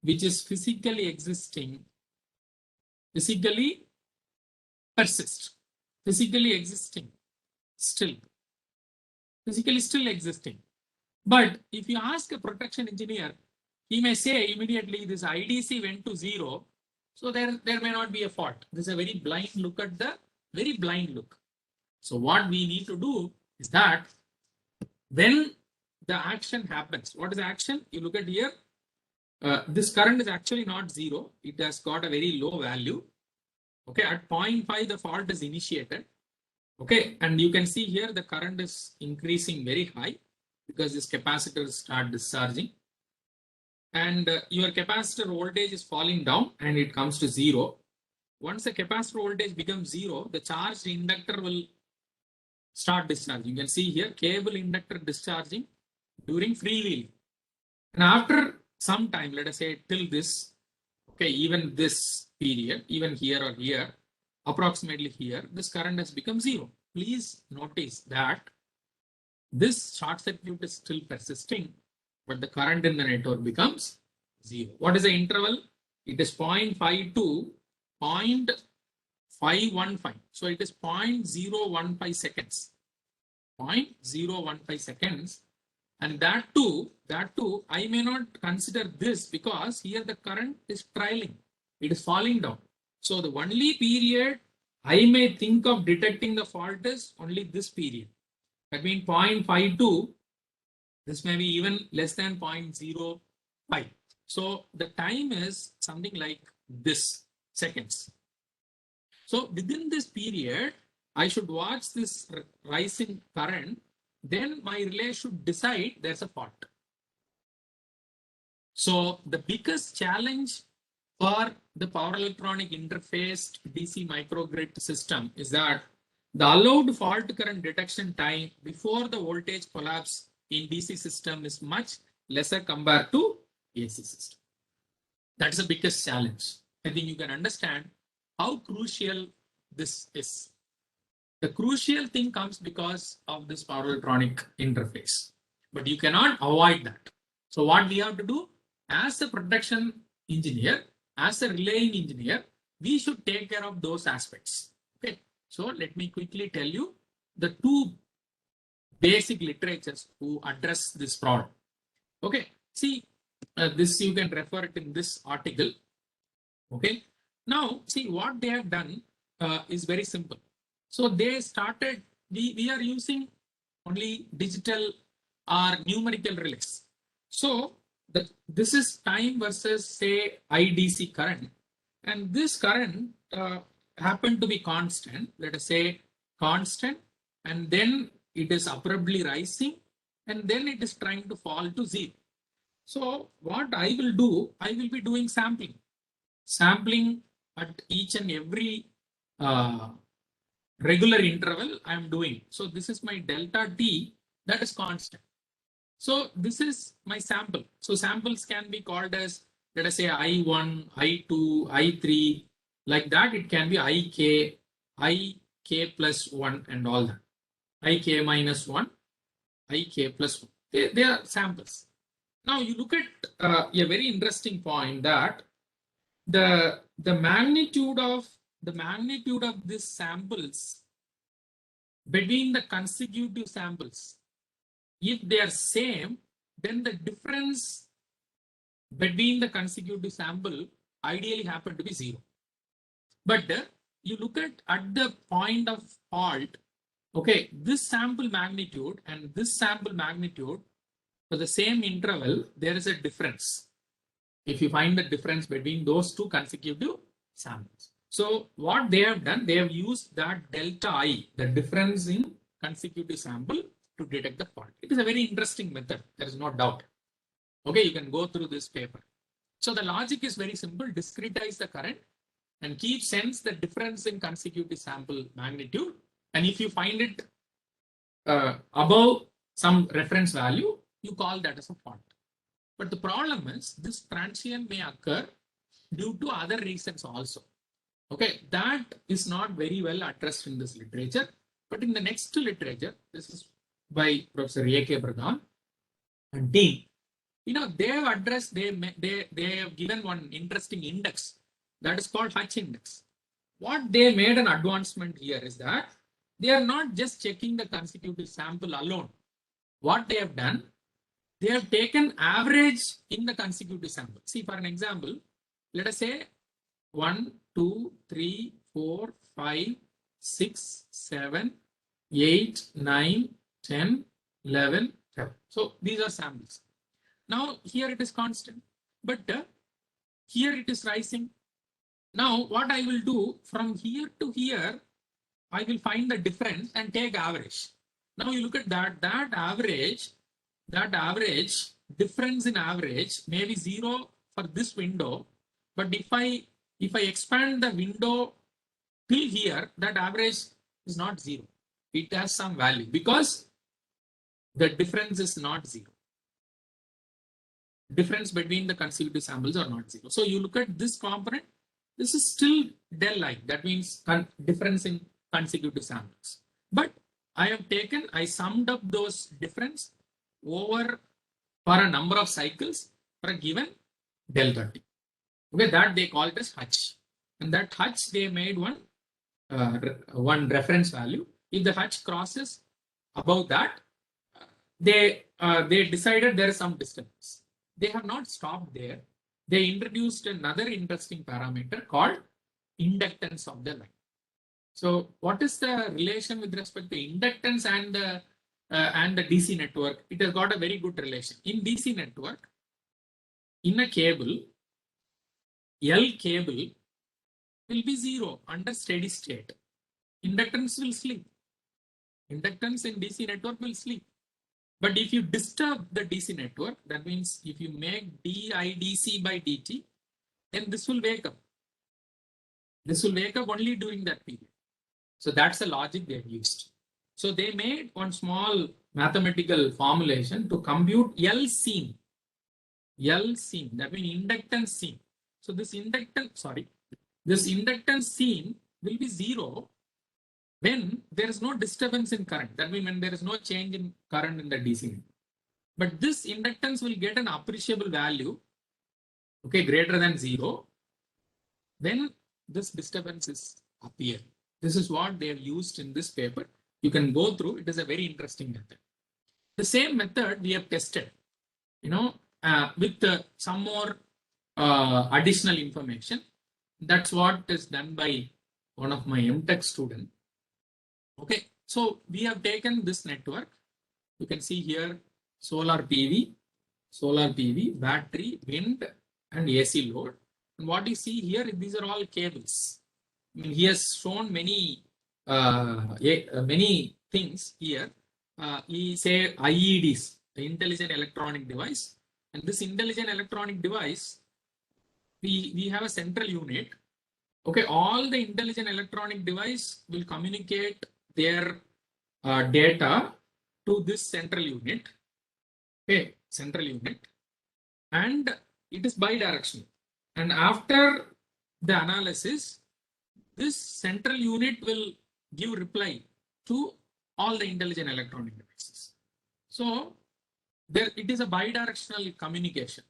which is physically existing, persists, physically still existing. But if you ask a protection engineer, he may say immediately this IDC went to zero, so there may not be a fault. This is a very blind look at the very blind look. So what we need to do is that when the action happens, what is the action? You look at here, this current is actually not zero. It has got a very low value. Okay, at 0.5, the fault is initiated. Okay, and you can see here the current is increasing very high because this capacitor start discharging. And your capacitor voltage is falling down and it comes to zero. Once the capacitor voltage becomes zero, the charged inductor will start discharging. You can see here cable inductor discharging during freewheeling. And after some time, let us say till this, okay, even this period, even here or here, approximately here, this current has become zero. Please notice that this short circuit is still persisting, but the current in the network becomes zero. What is the interval? It is 0.5 to 0.515. So it is 0.015 seconds. 0.015 seconds. And that too, I may not consider this because here the current is trailing. It is falling down. So the only period I may think of detecting the fault is only this period. That means 0.52. This may be even less than 0.05. So the time is something like this seconds. So within this period, I should watch this rising current. Then my relay should decide there's a fault. So the biggest challenge for the power electronic interfaced DC microgrid system is that the allowed fault current detection time before the voltage collapse in DC system is much lesser compared to AC system. That's the biggest challenge. I think you can understand how crucial this is. The crucial thing comes because of this power electronic interface, but you cannot avoid that. So what we have to do as a protection engineer, as a relaying engineer, we should take care of those aspects. Okay. So let me quickly tell you the two basic literatures who address this problem. Okay. See, this you can refer it in this article. Okay. Now, see what they have done is very simple. So they started, we are using only digital or numerical relays. So this is time versus say IDC current. And this current happened to be constant, let us say constant, and then it is abruptly rising, and then it is trying to fall to zero. So what I will do, I will be doing sampling at each and every regular interval I am doing. So this is my delta T, that is constant. So this is my sample. So samples can be called as, let us say I1, I2, I3, like that. It can be IK plus 1 and all that. IK minus 1, IK plus 1. They are samples. Now you look at a very interesting point that the magnitude of these samples between the consecutive samples, if they are same, then the difference between the consecutive sample ideally happen to be zero. But you look at the point of fault, okay, this sample magnitude and this sample magnitude for the same interval, there is a difference. If you find the difference between those two consecutive samples. So what they have done, they have used that delta I, the difference in consecutive sample, to detect the fault. It is a very interesting method. There is no doubt. Okay, you can go through this paper. So the logic is very simple. Discretize the current and keep sense the difference in consecutive sample magnitude. And if you find it above some reference value, you call that as a fault. But the problem is this transient may occur due to other reasons also. Okay, that is not very well addressed in this literature. But in the next literature, this is by Professor A.K. Pradhan and team, they have addressed, they have given one interesting index that is called Hutch index. What they made an advancement here is that they are not just checking the consecutive sample alone. What they have done, they have taken average in the consecutive sample. See, for an example, let us say 1, 2, 3, 4, 5, 6, 7, 8, 9, 10, 11, 12. So these are samples. Now here it is constant, but here it is rising. Now what I will do from here to here, I will find the difference and take average. Now you look at that average difference in average may be 0 for this window, but if I expand the window till here, that average is not 0. It has some value because the difference is not 0. Difference between the consecutive samples are not 0. So you look at this component, this is still del-like. That means difference in consecutive samples. But I summed up those difference over for a number of cycles for a given delta t. Okay, that they call it as Hutch. And that Hutch, they made one reference value. If the Hutch crosses above that, they decided there is some disturbance. They have not stopped there. They introduced another interesting parameter called inductance of the line. So what is the relation with respect to inductance and the DC network? It has got a very good relation. In DC network, in a cable, L cable will be 0 under steady state. Inductance will sleep. Inductance in DC network will sleep. But if you disturb the DC network, that means if you make dIdC by dt, then this will wake up. This will wake up only during that period. So that's the logic they have used. So they made one small mathematical formulation to compute L scene. L scene, that means inductance scene. So this inductance scene will be 0 when there is no disturbance in current. That means when there is no change in current in the DC. But this inductance will get an appreciable value, okay, greater than 0, when this disturbance is appear. This is what they have used in this paper. You can go through. It is a very interesting method. The same method we have tested, with some more additional information. That's what is done by one of my MTech students. Okay, so we have taken this network. You can see here solar PV, battery, wind, and AC load. And what you see here, these are all cables. I mean, he has shown many things here. He say IEDs, the intelligent electronic device, and this intelligent electronic device, we have a central unit. Okay, all the intelligent electronic device will communicate their data to this central unit. Okay, central unit, and it is bidirectional. And after the analysis, this central unit will give reply to all the intelligent electronic devices. So there it is a bidirectional communication.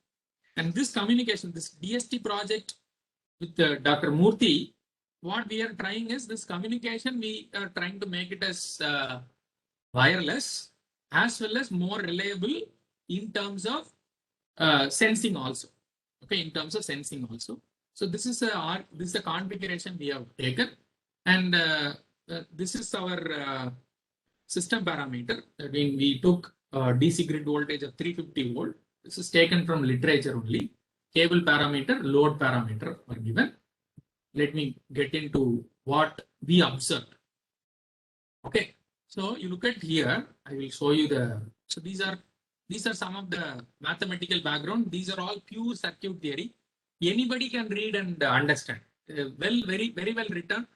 And this communication, this DST project with Dr. Murthy, what we are trying is this communication, we are trying to make it as wireless as well as more reliable in terms of sensing also. Okay, in terms of sensing also. So this is a configuration we have taken, and this is our system parameter. I mean, we took DC grid voltage of 350 volt. This is taken from literature only. Cable parameter, load parameter are given. Let me get into what we observed. Okay, so you look at here. I will show you so these are These are some of the mathematical background. These are all pure circuit theory. Anybody can read and understand. Very well written.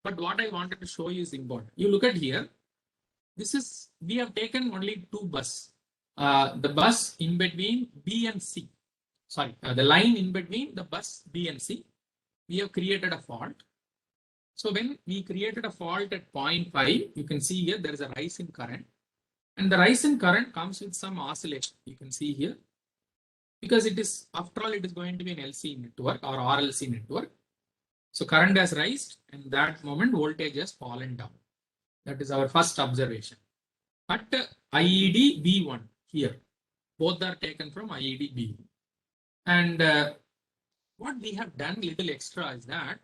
But what I wanted to show you is important. You look at here. We have taken only two bus. The bus in between B and C. Sorry, the line in between the bus B and C. We have created a fault. So when we created a fault at 0.5, you can see here there is a rise in current. And the rise in current comes with some oscillation. You can see here. Because it is, after all, it is going to be an LC network or RLC network. So current has risen, and that moment voltage has fallen down. That is our first observation. At IED B1 here, both are taken from IED B1. And what we have done little extra is that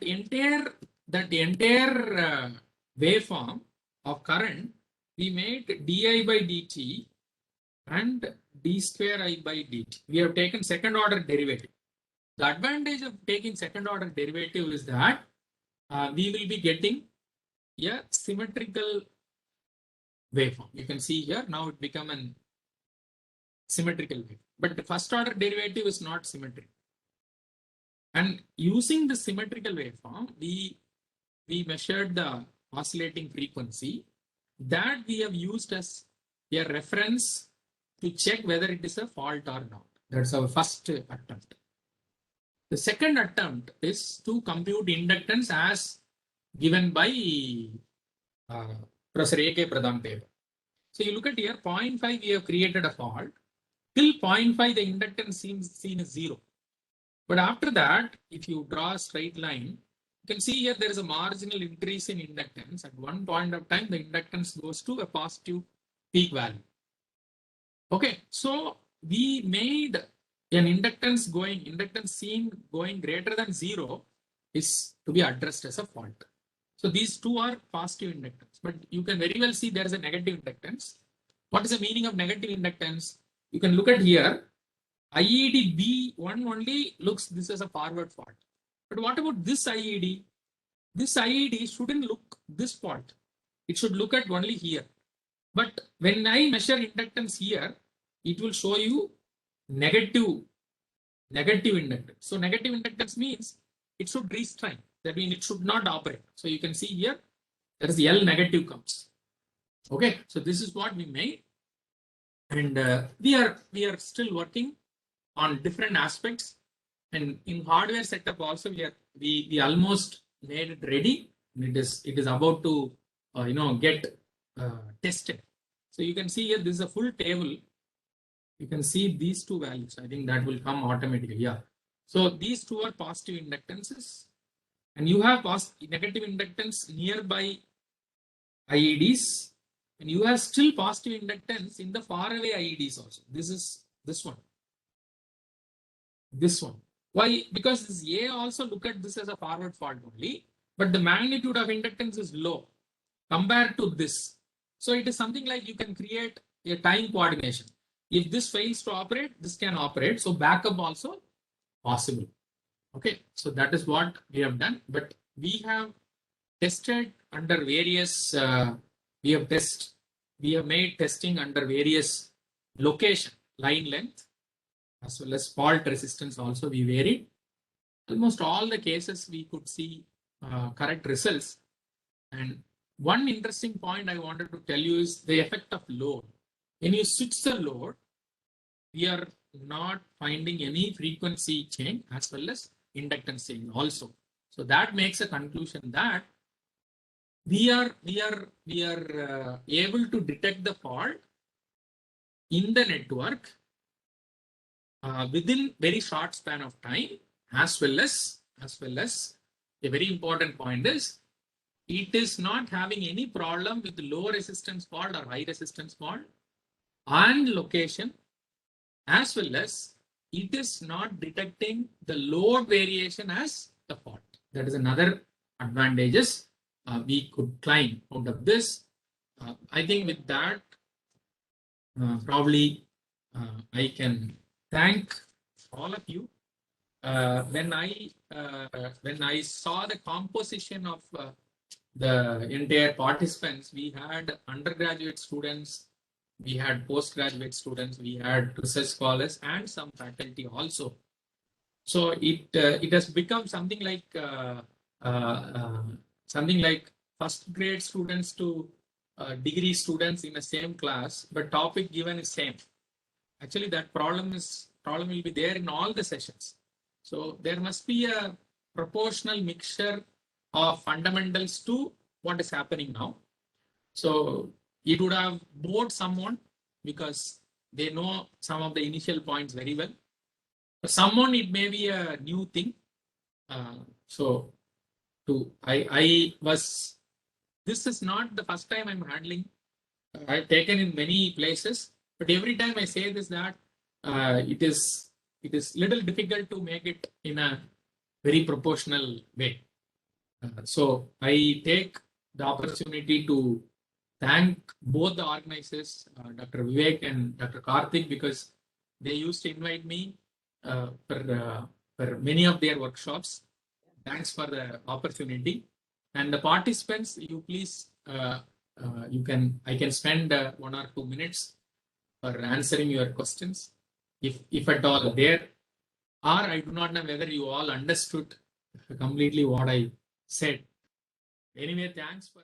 entire waveform of current, we made di by dt and d square I by dt. We have taken second order derivative. The advantage of taking second order derivative is that we will be getting a symmetrical waveform. You can see here, now it become a symmetrical wave. But the first order derivative is not symmetric. And using the symmetrical waveform, we measured the oscillating frequency that we have used as a reference to check whether it is a fault or not. That's our first attempt. The second attempt is to compute inductance as given by Professor A.K. Pradhan paper. So you look at here, 0.5 we have created a fault. Till 0.5 the inductance seen as 0. But after that, if you draw a straight line, you can see here there is a marginal increase in inductance. At one point of time, the inductance goes to a positive peak value. Okay, so we made an inductance seen going greater than 0 is to be addressed as a fault. So these two are positive inductance, but you can very well see there is a negative inductance. What is the meaning of negative inductance? You can look at here. IED B1 only looks this as a forward fault. But what about this IED? This IED shouldn't look this fault. It should look at only here. But when I measure inductance here, it will show you negative inductance. So negative inductance means it should restrain. That means it should not operate. So you can see here, there is L negative comes. Okay, so this is what we made. And we are still working on different aspects, and in hardware setup also we almost made it ready. It is about to get tested. So you can see here this is a full table. You can see these two values. I think that will come automatically. Yeah. So these two are positive inductances, and you have negative inductance nearby IEDs, and you have still positive inductance in the faraway IEDs also. This is this one. This one. Why? Because this A also look at this as a forward fault only, but the magnitude of inductance is low compared to this. So it is something like you can create a time coordination. If this fails to operate, this can operate. So backup also possible. Okay, so that is what we have done. But we have tested under various. We have made testing under various location, line length, as well as fault resistance also we varied. Almost all the cases we could see correct results. And one interesting point I wanted to tell you is the effect of load. When you switch the load, we are not finding any frequency change as well as inductance change also. So that makes a conclusion that we are able to detect the fault in the network within very short span of time, as well as a very important point is it is not having any problem with low resistance fault or high resistance fault and location, as well as it is not detecting the load variation as the fault. That is another advantages we could climb out of this. I think with that, probably I can thank all of you. When I saw the composition of the entire participants, we had undergraduate students, we had postgraduate students, we had research scholars, and some faculty also. So it has become something like first grade students to degree students in the same class, but topic given is same. Actually, that problem will be there in all the sessions. So there must be a proportional mixture of fundamentals to what is happening now. So it would have bored someone because they know some of the initial points very well. For someone, it may be a new thing. This is not the first time I'm handling. I've taken in many places, but every time I say this, that it is little difficult to make it in a very proportional way. So I take the opportunity to thank both the organizers, Dr. Vivek and Dr. Karthik, because they used to invite me for many of their workshops. Thanks for the opportunity. And the participants, you please, I can spend 1 or 2 minutes for answering your questions, if at all there. Or I do not know whether you all understood completely what I said. Anyway, thanks for